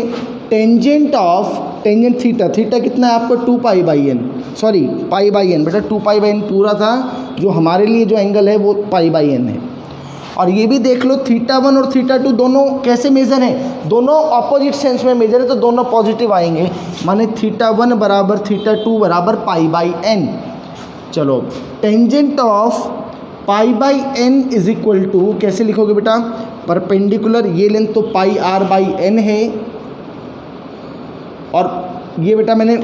टेंजेंट थीटा, थीटा कितना है आपको 2 pi by n, sorry pi by n बेटा, 2 पाई बाई n पूरा था, जो हमारे लिए जो एंगल है वो पाई बाई n है। और ये भी देख लो θ1 और θ2 दोनों कैसे मेजर हैं, दोनों ऑपोजिट सेंस में मेजर है, तो दोनों पॉजिटिव आएंगे, माने θ1 बराबर θ2 बराबर पाई बाई n। चलो tangent of pi by n is equal to, कैसे लिखोगे बेटा, परपेंडिकुलर, ये लेंथ तो पाई r बाई n है, और ये बेटा मैंने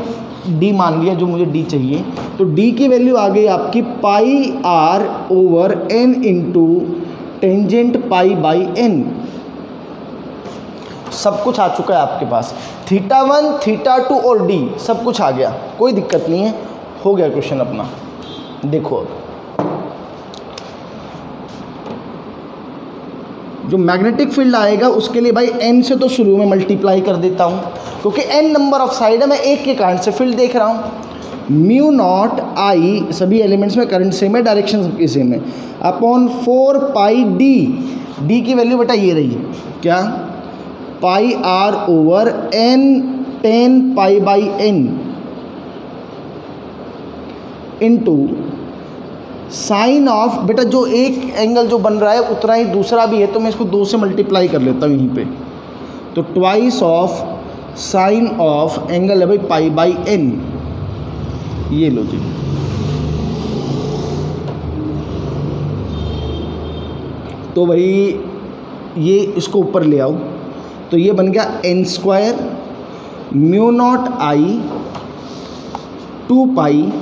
d मान लिया, जो मुझे d चाहिए, तो d की वैल्यू आ गई आपकी पाई r over n into tangent pi by n। सब कुछ आ चुका है आपके पास, θ1 θ2 और d सब कुछ आ गया, कोई दिक्कत नहीं है, हो गया क्वेश्चन अपना। देखो जो मैग्नेटिक फील्ड आएगा उसके लिए भाई n से तो शुरू में मल्टीप्लाई कर देता हूँ, क्योंकि n नंबर ऑफ साइड है, मैं एक के कारण से फील्ड देख रहा हूँ। म्यू नॉट आई, सभी एलिमेंट्स में करंट सेम है, डायरेक्शन सबकी सेम है, अपॉन 4 पाई डी की वैल्यू बेटा ये रही है क्या, पाई r over n 10 pi by n into sine of, बेटा जो एक एंगल जो बन रहा है उतना ही दूसरा भी है, तो मैं इसको 2 से मल्टीप्लाई कर लेता हूँ यहीं पे, तो twice of sine of angle है भाई पाई बाई n, ये लो जी। तो भाई ये इसको ऊपर ले आओ, तो ये बन गया n स्क्वायर म्यू नॉट आई 2 पाई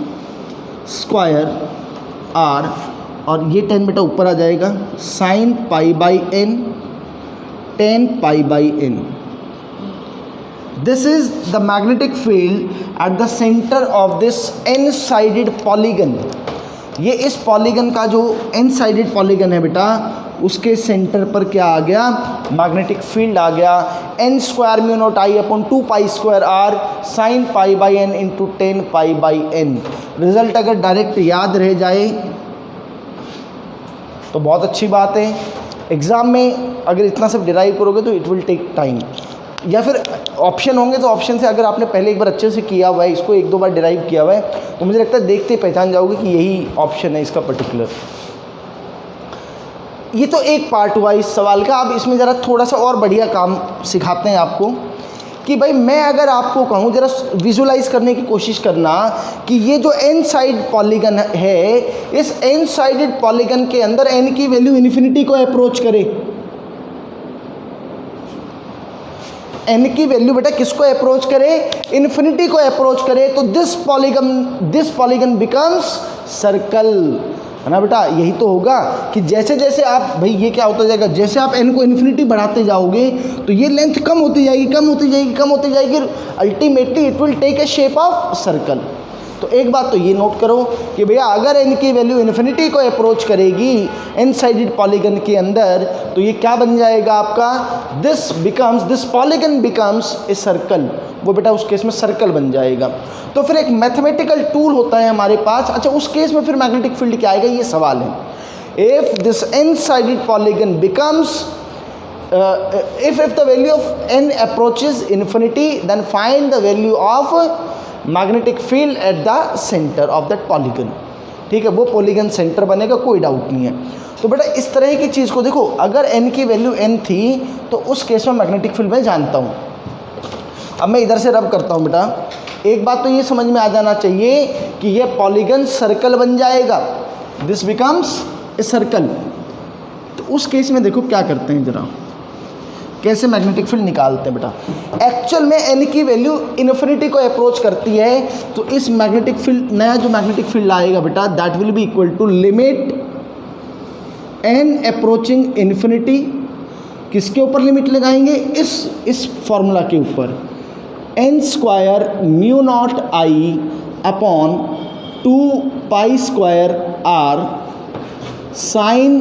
स्क्वायर r, और ये 10 बेटा ऊपर आ जाएगा, sign pi by n 10 pi by n। This is the magnetic field at the centre of this n sided polygon. ये इस पॉलीगन का जो n साइडेड पॉलीगन है बेटा, उसके सेंटर पर क्या आ गया, मैग्नेटिक फील्ड आ गया, n square mu naught I upon 2 pi square r sign pi by n into 10 pi by n। Result अगर डायरेक्ट याद रह जाए तो बहुत अच्छी बात है। एग्ज़ाम में अगर इतना सब डिराइव करोगे तो इट विल टेक टाइम, या फिर ऑप्शन होंगे तो ऑप्शन से अगर आपने पहले एक बार अच्छे से किया हुआ है, इसको एक दो बार डिराइव किया हुआ है, तो मुझे लगता है देखते पहचान जाओगे कि यही ऑप्शन है इसका पर्टिकुलर। ये तो एक पार्ट हुआ इस सवाल का। अब इसमें ज़रा थोड़ा सा और बढ़िया काम सिखाते हैं आपको कि भाई मैं अगर आपको कहूँ ज़रा विजुलाइज करने की कोशिश करना कि ये जो एन साइड पॉलीगन है, इस एन साइडेड पॉलीगन के अंदर एन की वैल्यू इन्फिनिटी को अप्रोच करे। एन की वैल्यू बेटा किसको अप्रोच करे? इन्फिनिटी को अप्रोच करे। तो दिस पॉलीगन बिकम्स सर्कल, है ना बेटा? यही तो होगा कि जैसे जैसे आप, भाई ये क्या होता जाएगा, जैसे आप एन को इन्फिनिटी बढ़ाते जाओगे तो ये लेंथ कम होती जाएगी, कम होती जाएगी, कम होती जाएगी, ultimately it will take a shape of circle. तो एक बात तो ये नोट करो कि भैया अगर एन की वैल्यू इन्फिनिटी को अप्रोच करेगी एन साइडेड पॉलीगन के अंदर, तो ये क्या बन जाएगा आपका? This polygon becomes a circle. वो बेटा उस केस में सर्कल बन जाएगा। तो फिर एक मैथमेटिकल टूल होता है हमारे पास। अच्छा, उस केस में फिर मैग्नेटिक फील्ड क्या आएगा, ये सवाल है। If this n sided polygon becomes if the value of n approaches infinity, then find the value of magnetic field at the center of that polygon। ठीक है, वो पॉलीगन सेंटर बनेगा, कोई डाउट नहीं है। तो बेटा इस तरह की चीज़ को देखो, अगर n की वैल्यू n थी तो उस केस में मैग्नेटिक फील्ड मैं जानता हूँ। अब मैं इधर से रब करता हूँ बेटा। एक बात तो ये समझ में आ जाना चाहिए कि ये पॉलीगन सर्कल बन जाएगा, दिस बिकम्स ए सर्कल। तो उस केस में देखो क्या करते हैं, जरा कैसे मैग्नेटिक फील्ड निकालते हैं बेटा। एक्चुअल में एन की वैल्यू इन्फिनिटी को अप्रोच करती है, तो इस मैग्नेटिक फील्ड, नया जो मैग्नेटिक फील्ड आएगा बेटा, that will be equal to limit n approaching infinity. किसके ऊपर लिमिट लगाएंगे? इस फॉर्मूला के ऊपर, n square mu naught I upon 2 pi square r sine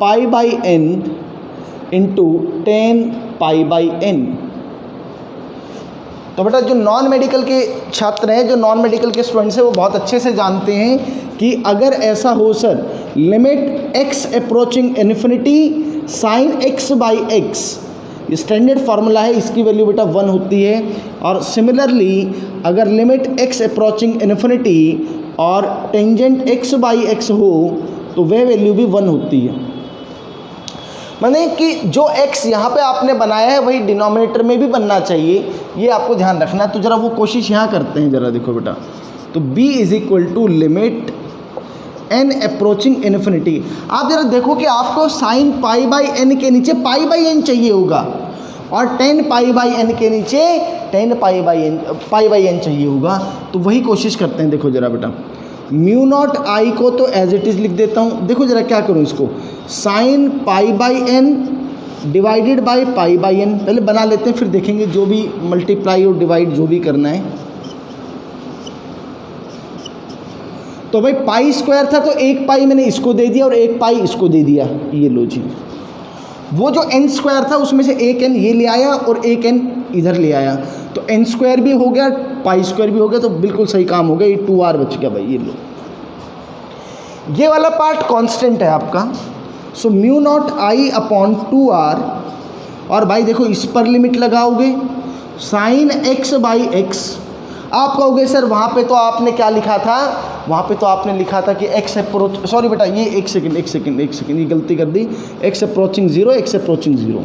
pi by n into 10 pi by n. तो बेटा जो नॉन मेडिकल के छात्र हैं, जो नॉन मेडिकल के स्टूडेंट्स हैं, वो बहुत अच्छे से जानते हैं कि अगर ऐसा हो sir, limit x approaching infinity sine x by x, ये स्टैंडर्ड फार्मूला है, इसकी वैल्यू बेटा 1 होती है। और सिमिलरली अगर लिमिट x अप्रोचिंग इन्फिनिटी और टेंजेंट x बाई एक्स हो तो वह वैल्यू भी 1 होती है। माने कि जो x यहाँ पे आपने बनाया है वही डिनोमिनेटर में भी बनना चाहिए, ये आपको ध्यान रखना है। तो ज़रा वो कोशिश यहाँ करते हैं, ज़रा देखो बेटा। तो b is equal to limit n approaching infinity. आप ज़रा देखो कि आपको साइन पाई बाई एन के नीचे पाई बाई एन चाहिए होगा, और 10 पाई बाई एन के नीचे 10 पाई बाई एन चाहिए होगा। तो वही कोशिश करते हैं। देखो ज़रा बेटा, म्यू नॉट आई को तो एज इट इज़ लिख देता हूँ। देखो ज़रा क्या करूँ इसको, sine pi by n divided by pi by n पहले बना लेते हैं, फिर देखेंगे जो भी मल्टीप्लाई और डिवाइड जो भी करना है। तो भाई पाई स्क्वायर था तो 1 पाई मैंने इसको दे दिया और 1 पाई इसको दे दिया, ये लो जी। वो जो एन स्क्वायर था उसमें से 1 एन ये ले आया और 1 एन इधर ले आया, तो एन स्क्वायर भी हो गया, पाई स्क्वायर भी हो गया, तो बिल्कुल सही काम हो गया। ये 2r बच गया भाई, ये लो। ये वाला पार्ट कांस्टेंट है आपका। So mu naught I upon 2r, और भाई देखो इस पर लिमिट लगाओगे साइन x बाई एक्स। आप कहोगे सर वहाँ पे तो आपने क्या लिखा था, वहाँ पे तो आपने लिखा था कि x अप्रोच, सॉरी बेटा ये एक सेकंड ये गलती कर दी, x अप्रोचिंग 0, x अप्रोचिंग 0।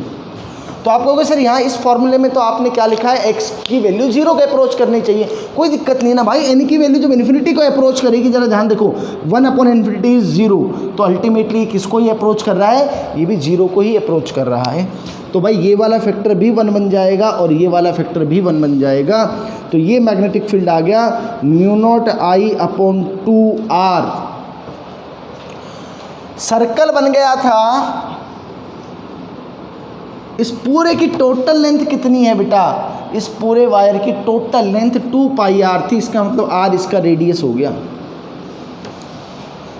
तो आप कहोगे सर यहाँ इस फॉर्मूले में तो आपने क्या लिखा है, x की वैल्यू 0 को अप्रोच करनी चाहिए। कोई दिक्कत नहीं ना भाई, n की वैल्यू जब इन्फिनिटी को अप्रोच करेगी, जरा ध्यान देखो 1 अपॉन इन्फिनिटी इज 0, तो अल्टीमेटली किसको ही अप्रोच कर रहा है, ये भी 0 को ही अप्रोच कर रहा है। तो भाई ये वाला फैक्टर भी 1 बन जाएगा और ये वाला फैक्टर भी 1 बन जाएगा। तो ये मैग्नेटिक फील्ड आ गया mu naught I upon 2r। Circle बन गया था। इस पूरे की टोटल लेंथ कितनी है बेटा, इस पूरे वायर की टोटल लेंथ 2 पाई r थी, इसका मतलब r इसका रेडियस हो गया।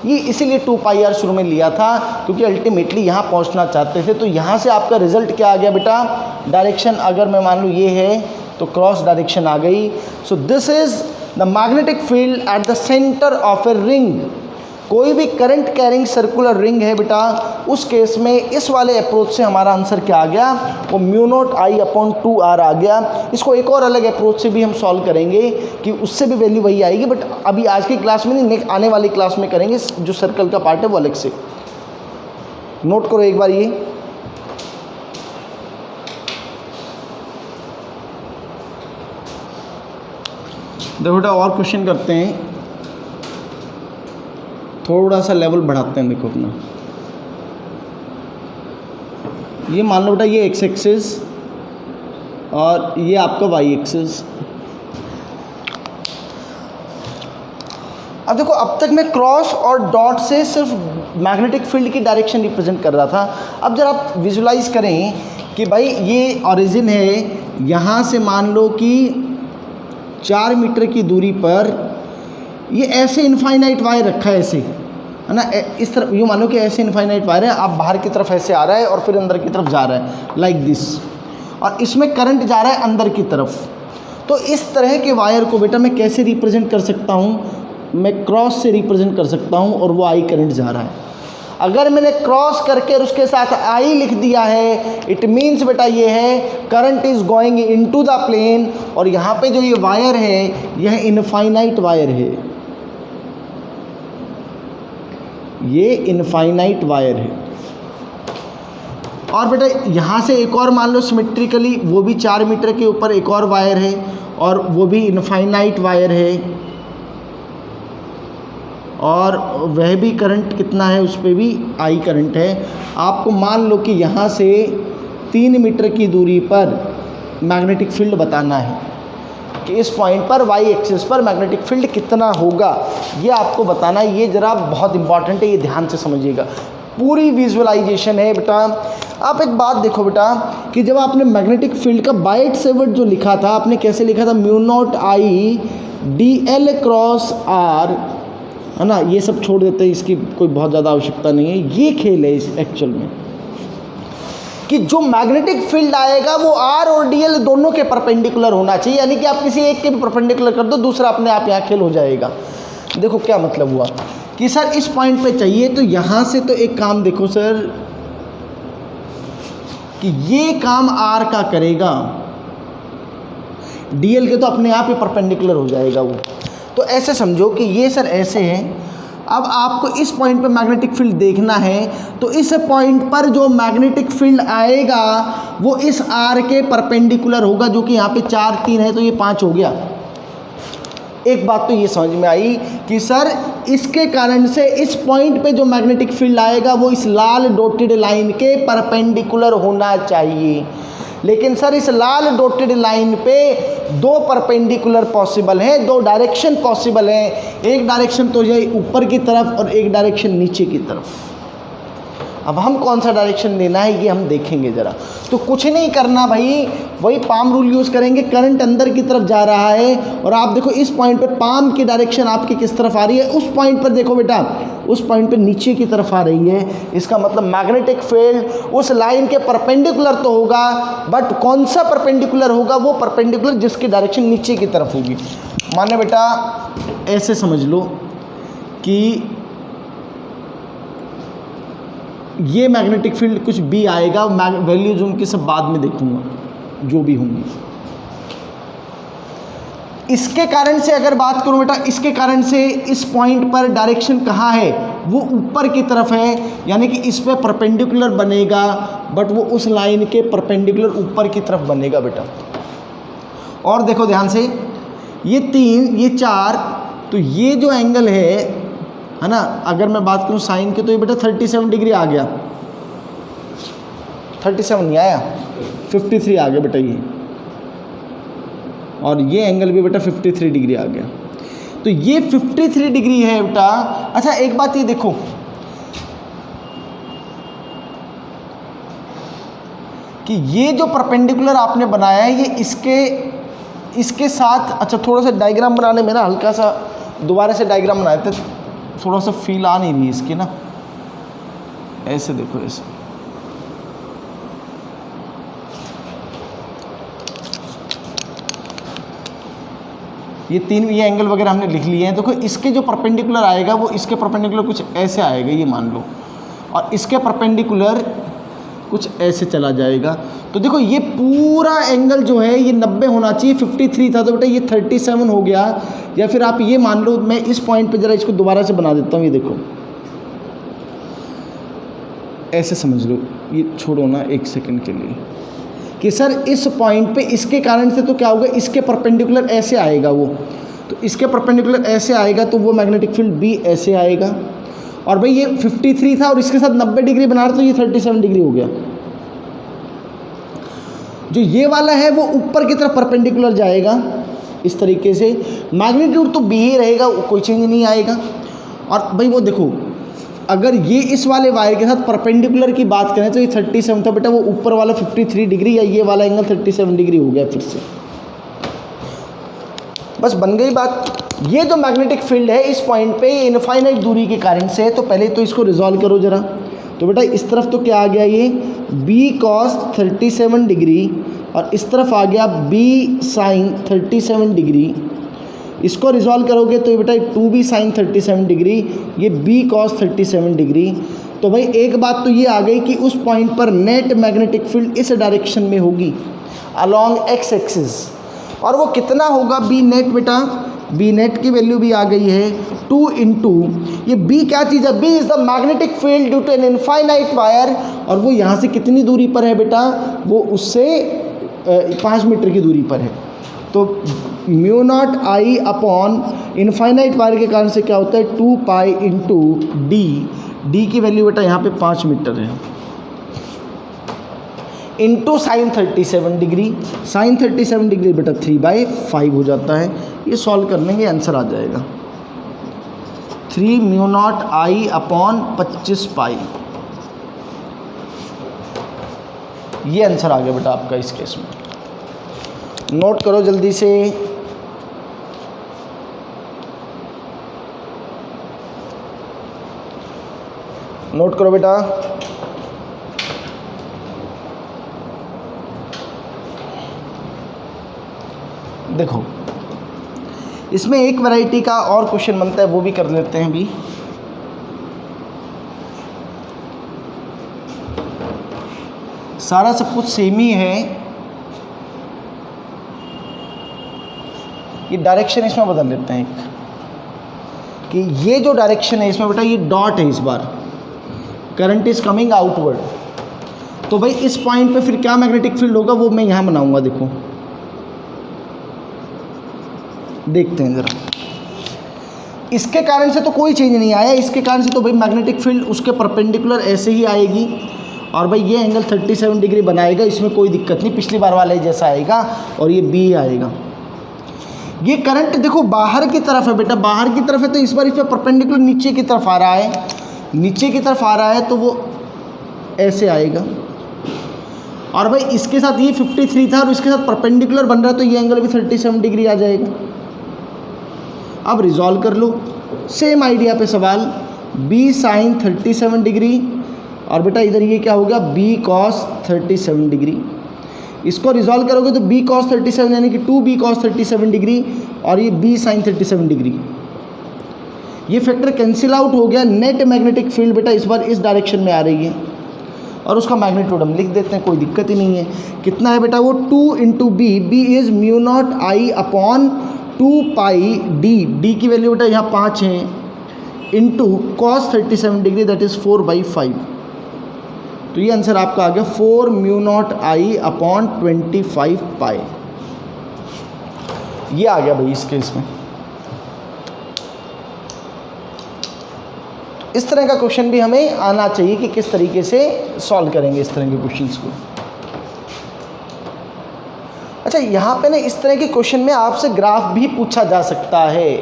ये इसीलिए 2 पाई r शुरू में लिया था क्योंकि अल्टीमेटली यहाँ पहुँचना चाहते थे। तो यहाँ से आपका रिजल्ट क्या आ गया बेटा, डायरेक्शन अगर मैं मान लूँ ये है तो क्रॉस डायरेक्शन आ गई। So this is the magnetic field at the centre of a ring. कोई भी करंट कैरिंग सर्कुलर रिंग है बेटा, उस केस में इस वाले अप्रोच से हमारा आंसर क्या आ गया, वो mu naught I upon 2r आ गया। इसको एक और अलग अप्रोच से भी हम सॉल्व करेंगे कि उससे भी वैल्यू वही आएगी, बट अभी आज की क्लास में नहीं, नेक्स्ट आने वाली क्लास में करेंगे। जो सर्कल का पार्ट है वो अलग से नोट करो एक बार ये। देखो बेटा और क्वेश्चन करते हैं, थोड़ा सा लेवल बढ़ाते हैं। देखो अपना ये मान लो बेटा, ये एक्स एक्सिस और ये आपका वाई एक्सिस। अब देखो, अब तक मैं क्रॉस और डॉट से सिर्फ मैग्नेटिक फील्ड की डायरेक्शन रिप्रेजेंट कर रहा था। अब जरा आप विजुलाइज करें कि भाई ये ओरिजिन है, यहाँ से मान लो कि 4 मीटर की दूरी पर ये ऐसे इनफाइनाइट वायर रखा है, ऐसे है ना, इस तरफ यूँ मानो कि ऐसे इनफाइनाइट वायर है, आप बाहर की तरफ ऐसे आ रहा है और फिर अंदर की तरफ जा रहा है लाइक दिस, और इसमें करंट जा रहा है अंदर की तरफ। तो इस तरह के वायर को बेटा मैं कैसे रिप्रेजेंट कर सकता हूँ, मैं क्रॉस से रिप्रेजेंट कर सकता हूँ, और वो आई करंट जा रहा है। अगर मैंने क्रॉस करके और उसके साथ आई लिख दिया है, इट मीन्स बेटा ये है current is going into the plane, और यहाँ पे जो ये वायर है यह इनफाइनाइट वायर है, ये इनफाइनाइट वायर है। और बेटा यहाँ से एक और मान लो सिमेट्रिकली वो भी 4 मीटर के ऊपर एक और वायर है, और वो भी इनफाइनाइट वायर है, और वह भी करंट कितना है, उस पर भी आई करंट है। आपको मान लो कि यहाँ से 3 मीटर की दूरी पर मैग्नेटिक फील्ड बताना है कि इस पॉइंट पर वाई एक्सिस पर मैग्नेटिक फील्ड कितना होगा, ये आपको बताना है। ये ज़रा बहुत इंपॉर्टेंट है, ये ध्यान से समझिएगा, पूरी विजुअलाइजेशन है बेटा। आप एक बात देखो बेटा कि जब आपने मैग्नेटिक फील्ड का बाइट सेवर्ट जो लिखा था, आपने कैसे लिखा था, mu naught I d l cross r, है ना, ये सब छोड़ देते हैं, इसकी कोई बहुत ज़्यादा आवश्यकता नहीं है। ये खेल है इस एक्चुअल में कि जो मैग्नेटिक फील्ड आएगा वो आर और डीएल दोनों के परपेंडिकुलर होना चाहिए, यानी कि आप किसी एक के भी परपेंडिकुलर कर दो, दूसरा अपने आप यहाँ खेल हो जाएगा। देखो क्या मतलब हुआ कि सर इस पॉइंट पे चाहिए, तो यहाँ से तो एक काम देखो सर कि ये काम आर का करेगा, डीएल के तो अपने आप ही परपेंडिकुलर हो जाएगा वो। तो ऐसे समझो कि ये सर ऐसे हैं। अब आपको इस पॉइंट पे मैग्नेटिक फील्ड देखना है, तो इस पॉइंट पर जो मैग्नेटिक फील्ड आएगा वो इस आर के परपेंडिकुलर होगा, जो कि यहाँ पे 4 3 है, तो ये 5 हो गया। एक बात तो ये समझ में आई कि सर इसके कारण से इस पॉइंट पे जो मैग्नेटिक फील्ड आएगा वो इस लाल डॉटेड लाइन के परपेंडिकुलर होना चाहिए। लेकिन सर इस लाल डॉटेड लाइन पे 2 परपेंडिकुलर पॉसिबल हैं, 2 डायरेक्शन पॉसिबल हैं। एक डायरेक्शन तो ये ऊपर की तरफ और एक डायरेक्शन नीचे की तरफ। अब हम कौन सा डायरेक्शन लेना है ये हम देखेंगे ज़रा। तो कुछ नहीं करना भाई, वही पाम रूल यूज़ करेंगे। करंट अंदर की तरफ जा रहा है, और आप देखो इस पॉइंट पे पाम की डायरेक्शन आपकी किस तरफ आ रही है, उस पॉइंट पर देखो बेटा, उस पॉइंट पे नीचे की तरफ आ रही है। इसका मतलब मैग्नेटिक फील्ड उस लाइन के परपेंडिकुलर तो होगा, बट कौन सा परपेंडिकुलर होगा, वो परपेंडिकुलर जिसकी डायरेक्शन नीचे की तरफ होगी। माने बेटा ऐसे समझ लो कि ये मैग्नेटिक फील्ड कुछ भी आएगा, वैल्यूज उनकी सब बाद में देखूंगा जो भी होंगी। इसके कारण से अगर बात करूं बेटा, इसके कारण से इस पॉइंट पर डायरेक्शन कहाँ है, वो ऊपर की तरफ है, यानी कि इस पे परपेंडिकुलर बनेगा, बट वो उस लाइन के परपेंडिकुलर ऊपर की तरफ बनेगा बेटा। और देखो ध्यान से, ये 3 ये 4, तो ये जो एंगल है ना, अगर मैं बात करूं साइन के, तो ये बेटा 37 डिग्री आ गया। 37 नहीं आया, 53 आ गया बेटा ये, और ये एंगल भी बेटा 53 डिग्री आ गया। तो ये 53 डिग्री है बेटा। अच्छा एक बात ये देखो कि ये जो परपेंडिकुलर आपने बनाया है, ये इसके साथ, अच्छा थोड़ा सा डायग्राम बनाने में ना, हल्का सा दोबारा से डायग्राम बनाए थे, थोड़ा सा फील आ नहीं रही इसकी ना, ऐसे देखो ऐसे, ये एंगल वगैरह हमने लिख लिए हैं। देखो इसके जो परपेंडिकुलर आएगा वो इसके परपेंडिकुलर कुछ ऐसे आएगा, ये मान लो, और इसके परपेंडिकुलर कुछ ऐसे चला जाएगा। तो देखो ये पूरा एंगल जो है ये 90 होना चाहिए, 53 था तो बेटा ये 37 हो गया। या फिर आप ये मान लो, मैं इस पॉइंट पे ज़रा इसको दोबारा से बना देता हूँ, ये देखो ऐसे समझ लो, ये छोड़ो ना एक सेकंड के लिए, कि सर इस पॉइंट पे इसके कारण से तो क्या होगा, इसके परपेंडिकुलर ऐसे आएगा वो, तो इसके परपेंडिकुलर ऐसे आएगा तो वो मैग्नेटिक फील्ड भी ऐसे आएगा। और भाई ये 53 था और इसके साथ 90 डिग्री बना रहे तो ये 37 डिग्री हो गया। जो ये वाला है वो ऊपर की तरफ परपेंडिकुलर जाएगा इस तरीके से, मैग्नीट्यूड तो बी ही रहेगा, कोई चेंज नहीं आएगा। और भाई वो देखो, अगर ये इस वाले वायर के साथ परपेंडिकुलर की बात करें तो ये 37 था बेटा, वो ऊपर वाला 53 डिग्री या ये वाला एंगल 37 डिग्री हो गया फिर से। बस बन गई बात। ये जो मैग्नेटिक फील्ड है इस पॉइंट पे ये इनफाइनाइट दूरी के कारण से है, तो पहले तो इसको रिजॉल्व करो जरा। तो बेटा इस तरफ तो क्या आ गया, ये b cos 37 डिग्री, और इस तरफ आ गया b sin 37 डिग्री। इसको रिजॉल्व करोगे तो बेटा 2b sin 37 डिग्री, ये b cos 37 डिग्री। तो भाई एक बात तो ये आ गई कि उस पॉइंट पर नेट मैग्नेटिक फील्ड इस डायरेक्शन में होगी अलोंग x एक्सिस, और वो कितना होगा b नेट बेटा, b नेट की वैल्यू भी आ गई है 2 इंटू ये b क्या चीज़ है, b is the magnetic field due to an infinite wire, और वो यहाँ से कितनी दूरी पर है बेटा, वो उससे 5 मीटर की दूरी पर है। तो mu naught I upon infinite wire के कारण से क्या होता है 2 पाई इंटू डी की वैल्यू बेटा यहाँ पे 5 मीटर है, into sine 37 degree. Sine 37 degree बेटा 3/5 हो जाता है। ये सॉल्व करने के आंसर आ जाएगा 3 mu naught I upon 25 pi. ये आंसर आ गया बेटा आपका इस केस में। नोट करो जल्दी से। नोट करो बेटा। देखो इसमें एक वैरायटी का और क्वेश्चन बनता है, वो भी कर लेते हैं अभी। सारा सब कुछ सेम ही है, ये डायरेक्शन इसमें बदल लेते हैं कि ये जो डायरेक्शन है इसमें बेटा ये डॉट है, इस बार करंट इज कमिंग आउटवर्ड। तो भाई इस पॉइंट पे फिर क्या मैग्नेटिक फील्ड होगा वो मैं यहाँ बनाऊंगा। देखो देखते हैं ज़रा, इसके कारण से तो कोई चेंज नहीं आया, इसके कारण से तो भाई मैग्नेटिक फील्ड उसके परपेंडिकुलर ऐसे ही आएगी, और भाई ये एंगल 37 डिग्री बनाएगा, इसमें कोई दिक्कत नहीं, पिछली बार वाला जैसा आएगा, और ये बी आएगा। ये करंट देखो बाहर की तरफ है बेटा, बाहर की तरफ है तो इस बार इस पर परपेंडिकुलर नीचे की तरफ आ रहा है, नीचे की तरफ आ रहा है तो वो ऐसे आएगा। और भाई इसके साथ ये 53 था और इसके साथ परपेंडिकुलर बन रहा है तो ये एंगल भी 37 डिग्री आ जाएगा। अब रिजॉल्व कर लो, सेम आइडिया पे सवाल, b sin 37 डिग्री, और बेटा इधर ये क्या होगा b cos 37 डिग्री। इसको रिजॉल्व करोगे तो b cos 37 यानी कि 2b cos 37 डिग्री, और ये b sin 37 डिग्री। ये फैक्टर कैंसिल आउट हो गया। नेट मैग्नेटिक फील्ड बेटा इस बार इस डायरेक्शन में आ रही है, और उसका मैग्नीट्यूड हम लिख देते हैं, कोई दिक्कत ही नहीं है। कितना है बेटा वो 2 into B is mu naught I upon 2 pi D की वैल्यू बेटा यहाँ 5 है, into cos 37 degree that is 4/5। तो ये आंसर आपका आ गया 4 mu naught I upon 25 pi. ये आ गया भाई इस केस में। इस तरह का क्वेश्चन भी हमें आना चाहिए कि किस तरीके से सॉल्व करेंगे इस तरह के क्वेश्चंस को। अच्छा, यहाँ पे ना इस तरह के क्वेश्चन में आपसे ग्राफ भी पूछा जा सकता है।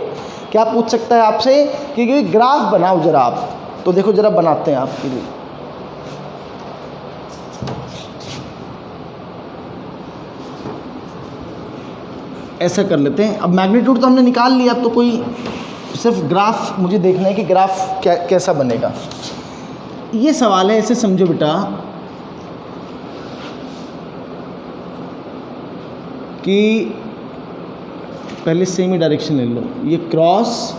क्या पूछ सकता है आपसे कि ग्राफ बनाओ जरा आप, तो देखो जरा बनाते हैं आपके लिए। ऐसा कर लेते हैं। अब मैग्नीट्यूड तो हमने निकाल लिया, अब तो कोई सिर्फ ग्राफ मुझे देखना है कि ग्राफ कैसा बनेगा। ये सवाल है, ऐसे समझो बेटा कि पहले सेम ही डायरेक्शन ले लो, ये क्रॉस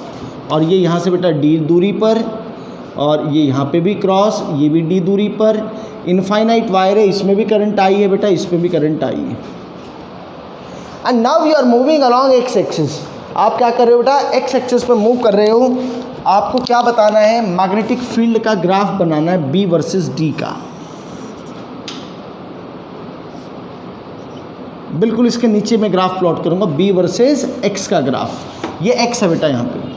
और ये यहाँ से बेटा डी दूरी पर, और ये यहाँ पे भी क्रॉस, ये भी डी दूरी पर। इनफाइनाइट वायर है, इसमें भी करंट आई है बेटा, इसमें भी करंट आई है। And now you are moving along x axis. आप क्या कर रहे हो बेटा, एक्स एक्सिस पर मूव कर रहे हो। आपको क्या बताना है, मैग्नेटिक फील्ड का ग्राफ बनाना है बी वर्सेस डी का। बिल्कुल इसके नीचे मैं ग्राफ प्लॉट करूंगा, बी वर्सेस एक्स का ग्राफ। ये एक्स है बेटा यहाँ पे।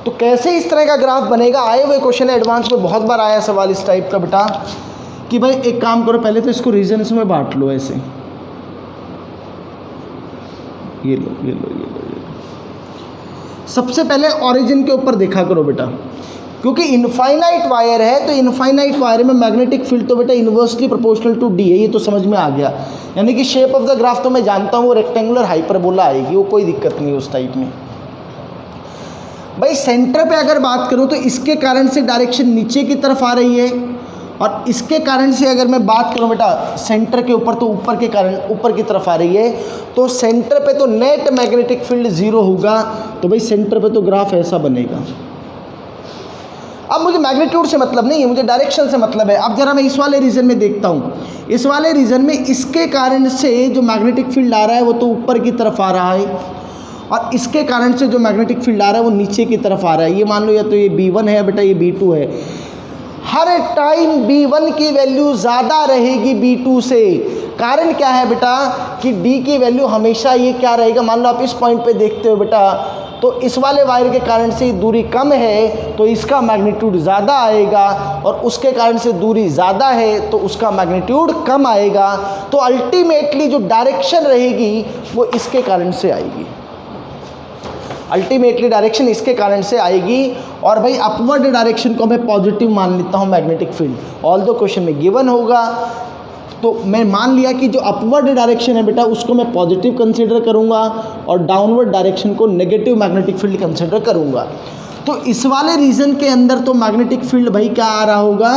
तो कैसे इस तरह का ग्राफ बनेगा, आए हुए क्वेश्चन है, एडवांस में बहुत बार आया सवाल इस टाइप का बेटा, कि भाई एक काम करो, पहले तो इसको रीजन्स में बांट लो ऐसे, ये लो ये लो ये लो ये लो। सबसे पहले ओरिजिन के ऊपर देखा करो बेटा, क्योंकि इनफाइनाइट वायर है, तो इनफाइनाइट वायर में मैग्नेटिक फील्ड तो बेटा इन्वर्सली प्रोपोर्शनल टू डी है, ये तो समझ में आ गया। यानी कि शेप ऑफ द ग्राफ तो मैं जानता हूँ वो रेक्टेंगुलर हाइपरबोला आएगी, वो कोई दिक्कत नहीं उस टाइप में। भाई सेंटर पे अगर बात करूँ तो इसके कारण से डायरेक्शन नीचे की तरफ आ रही है, और इसके कारण से अगर मैं बात करूँ बेटा सेंटर के ऊपर, तो ऊपर के कारण ऊपर की तरफ आ रही है। तो सेंटर पे तो नेट मैग्नेटिक फील्ड 0 होगा, तो भाई सेंटर पे तो ग्राफ ऐसा बनेगा। अब मुझे मैग्नीट्यूड से मतलब नहीं है, मुझे डायरेक्शन से मतलब है। अब जरा मैं इस वाले रीजन में देखता हूँ, इस वाले रीजन में इसके कारण से जो मैग्नेटिक फील्ड आ रहा है वो तो ऊपर की तरफ आ रहा है, और इसके कारण से जो मैग्नेटिक फील्ड आ रहा है वो नीचे की तरफ आ रहा है। ये मान लो या तो ये B1 है बेटा, ये B2 है। हर टाइम B1 की वैल्यू ज़्यादा रहेगी B2 से। कारण क्या है बेटा कि D की वैल्यू हमेशा ये क्या रहेगा, मान लो आप इस पॉइंट पे देखते हो बेटा, तो इस वाले वायर के कारण से दूरी कम है तो इसका मैग्नीट्यूड ज़्यादा आएगा, और उसके कारण से दूरी ज़्यादा है तो उसका मैग्नीट्यूड कम आएगा। तो अल्टीमेटली जो डायरेक्शन रहेगी वो इसके कारण से आएगी, अल्टीमेटली डायरेक्शन इसके कारण से आएगी। और भाई अपवर्ड डायरेक्शन को मैं पॉजिटिव मान लेता हूँ मैग्नेटिक फील्ड। ऑल दो क्वेश्चन में गिवन होगा, तो मैं मान लिया कि जो अपवर्ड डायरेक्शन है बेटा उसको मैं पॉजिटिव कंसीडर करूँगा, और डाउनवर्ड डायरेक्शन को नेगेटिव मैग्नेटिक फील्ड कंसीडर करूँगा। तो इस वाले रीजन के अंदर तो मैग्नेटिक फील्ड भाई क्या आ रहा होगा,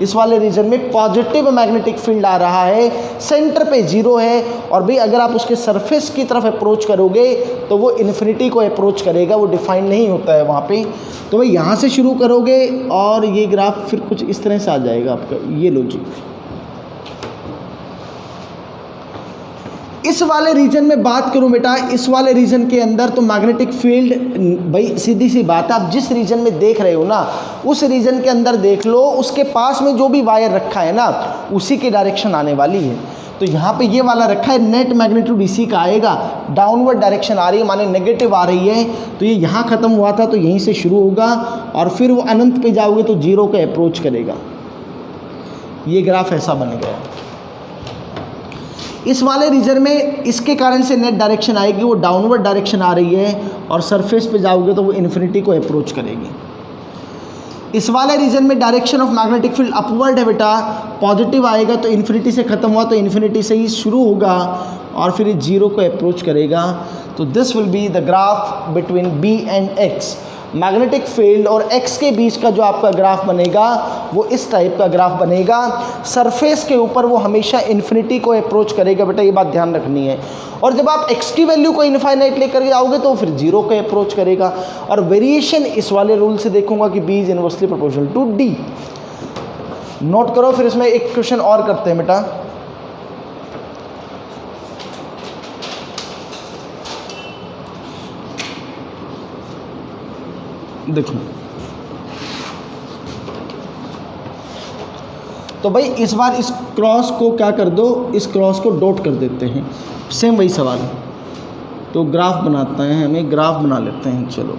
इस वाले रीजन में पॉजिटिव मैग्नेटिक फील्ड आ रहा है, सेंटर पे 0 है। और भाई अगर आप उसके सरफेस की तरफ अप्रोच करोगे तो वो इन्फिनिटी को अप्रोच करेगा, वो डिफाइन नहीं होता है वहाँ पे। तो भाई यहाँ से शुरू करोगे और ये ग्राफ फिर कुछ इस तरह से आ जाएगा आपका, ये लो जी। इस वाले रीजन में बात करूं बेटा, इस वाले रीजन के अंदर तो मैग्नेटिक फील्ड भाई सीधी सी बात है, आप जिस रीजन में देख रहे हो ना उस रीजन के अंदर देख लो, उसके पास में जो भी वायर रखा है ना उसी की डायरेक्शन आने वाली है। तो यहाँ पे ये वाला रखा है, नेट मैग्नीट्यूड इसी का आएगा। डाउनवर्ड डायरेक्शन आ रही है माने नेगेटिव आ रही है, तो ये यहाँ ख़त्म हुआ था तो यहीं से शुरू होगा, और फिर वो अनंत पे जाओगे तो 0 को अप्रोच करेगा। ये ग्राफ ऐसा बन गया। इस वाले रीजन में इसके कारण से नेट डायरेक्शन आएगी, वो डाउनवर्ड डायरेक्शन आ रही है, और सरफेस पे जाओगे तो वो इन्फिनिटी को अप्रोच करेगी। इस वाले रीजन में direction of magnetic field upward है बेटा, पॉजिटिव आएगा तो इन्फिनिटी से ख़त्म हुआ तो इन्फिनिटी से ही शुरू होगा, और फिर 0 को अप्रोच करेगा। तो this will be the graph between B and X। Magnetic field और X के बीच का जो आपका ग्राफ बनेगा वो इस टाइप का ग्राफ बनेगा। सरफेस के ऊपर वो हमेशा इन्फिनिटी को अप्रोच करेगा बेटा, ये बात ध्यान रखनी है। और जब आप X की वैल्यू को इनफाइनाइट लेकर जाओगे तो फिर 0 को अप्रोच करेगा। और वेरिएशन इस वाले रूल से देखूंगा कि B is inversely proportional to D। Note करो, फिर इसमें एक क्वेश्चन और करते हैं बेटा। देखो तो भाई इस बार इस क्रॉस को क्या कर दो, इस क्रॉस को डॉट कर देते हैं। सेम वही सवाल, तो ग्राफ बनाते हैं, हमें ग्राफ बना लेते हैं। चलो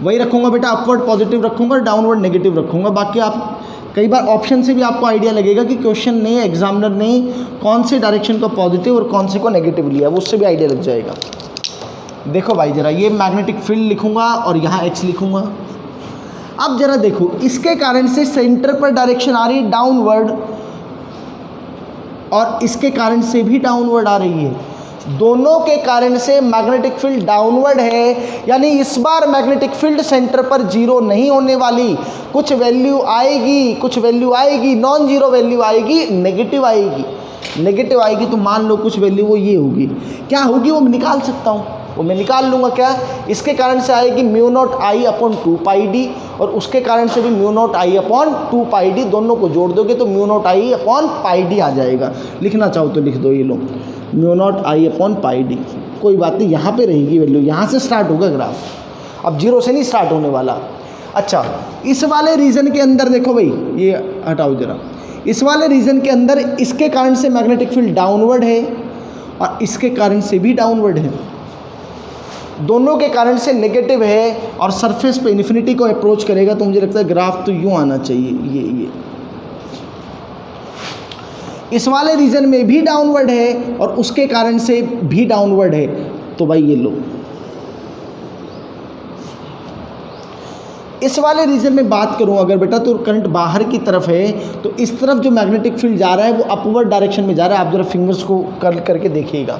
वही रखूँगा बेटा, अपवर्ड पॉजिटिव रखूँगा, डाउनवर्ड नेगेटिव रखूँगा। बाकी आप कई बार ऑप्शन से भी आपको आइडिया लगेगा कि क्वेश्चन ने एग्जामिनर ने कौन से डायरेक्शन को पॉजिटिव और कौन से को नेगेटिव लिया, वो उससे भी आइडिया लग जाएगा। देखो भाई जरा, ये मैग्नेटिक फील्ड लिखूंगा और यहाँ X लिखूंगा। अब जरा देखो, इसके कारण से सेंटर पर डायरेक्शन आ रही है डाउनवर्ड, और इसके कारण से भी डाउनवर्ड आ रही है। दोनों के कारण से मैग्नेटिक फील्ड डाउनवर्ड है, यानी इस बार मैग्नेटिक फील्ड सेंटर पर जीरो नहीं होने वाली, कुछ वैल्यू आएगी, नॉन जीरो वैल्यू आएगी, नेगेटिव आएगी। तो मान लो कुछ वैल्यू वो ये होगी, क्या होगी वो मैं निकाल सकता हूँ, वो मैं निकाल लूँगा। क्या इसके कारण से आएगी mu naught I upon 2 pi D, और उसके कारण से भी mu naught I upon 2 pi D, दोनों को जोड़ दोगे तो mu naught I upon pi D आ जाएगा। लिखना चाहो तो लिख दो, ये लो mu naught I upon pi D. कोई बात नहीं, यहाँ पे रहेगी वैल्यू, यहाँ से स्टार्ट होगा ग्राफ, अब जीरो से नहीं स्टार्ट होने वाला। अच्छा, इस वाले रीजन के अंदर देखो भाई, ये हटाओ जरा, इस वाले रीजन के अंदर इसके कारण से मैग्नेटिक फील्ड डाउनवर्ड है और इसके कारण से भी डाउनवर्ड है, दोनों के कारण से नेगेटिव है और सरफेस पे इन्फिनिटी को अप्रोच करेगा। तो मुझे लगता है ग्राफ तो यूँ आना चाहिए, ये इस वाले रीजन में भी डाउनवर्ड है और उसके कारण से भी डाउनवर्ड है। तो भाई ये लो, इस वाले रीजन में बात करूं अगर बेटा, तो करंट बाहर की तरफ है, तो इस तरफ जो मैग्नेटिक फील्ड जा रहा है वो अपवर्ड डायरेक्शन में जा रहा है। आप जरा फिंगर्स को कर्ल करके देखिएगा,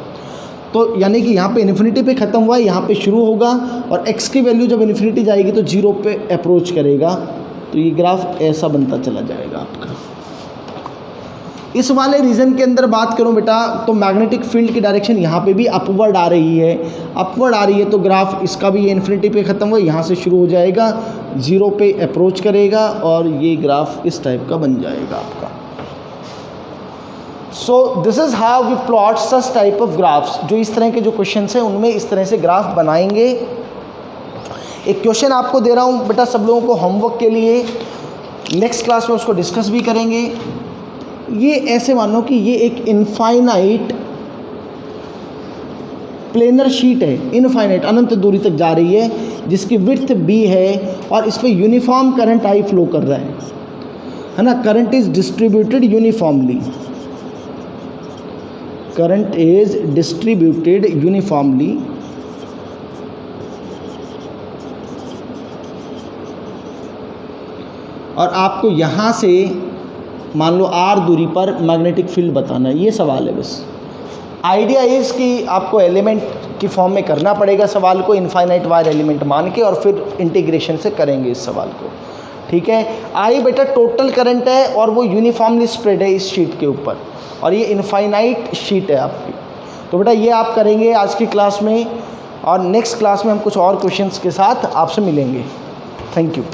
तो यानी कि यहाँ पे इन्फिनिटी पे ख़त्म हुआ है, यहाँ पे शुरू होगा, और x की वैल्यू जब इन्फिनिटी जाएगी तो जीरो पे अप्रोच करेगा। तो ये ग्राफ ऐसा बनता चला जाएगा आपका। इस वाले रीजन के अंदर बात करूं बेटा, तो मैग्नेटिक फील्ड की डायरेक्शन यहाँ पे भी अपवर्ड आ रही है, तो ग्राफ इसका भी ये इन्फिनिटी पे ख़त्म हुआ, यहाँ से शुरू हो जाएगा, जीरो पे अप्रोच करेगा और ये ग्राफ इस टाइप का बन जाएगा आपका। So this is how we plot such type of graphs. जो इस तरह के जो क्वेश्चन हैं उनमें इस तरह से ग्राफ बनाएंगे। एक क्वेश्चन आपको दे रहा हूँ बेटा सब लोगों को होमवर्क के लिए, नेक्स्ट क्लास में उसको डिस्कस भी करेंगे। ये ऐसे मानो कि ये एक इनफाइनाइट प्लेनर शीट है, इनफाइनाइट अनंत दूरी तक जा रही है, जिसकी विड्थ b है और इस पर यूनिफॉर्म करंट I फ्लो कर रहा है ना। Current is distributed uniformly, current is distributed uniformly, और आपको यहाँ से मान लो r दूरी पर मैग्नेटिक फील्ड बताना है। ये सवाल है बस। आइडिया इज़ कि आपको एलिमेंट की फॉर्म में करना पड़ेगा सवाल को, इनफाइनाइट वायर एलिमेंट मान के, और फिर इंटीग्रेशन से करेंगे इस सवाल को। ठीक है, I बेटा टोटल करंट है और वो यूनिफॉर्मली स्प्रेड है इस शीट के ऊपर, और ये इनफाइनाइट शीट है आपकी। तो बेटा ये आप करेंगे आज की क्लास में, और नेक्स्ट क्लास में हम कुछ और क्वेश्चंस के साथ आपसे मिलेंगे। Thank you.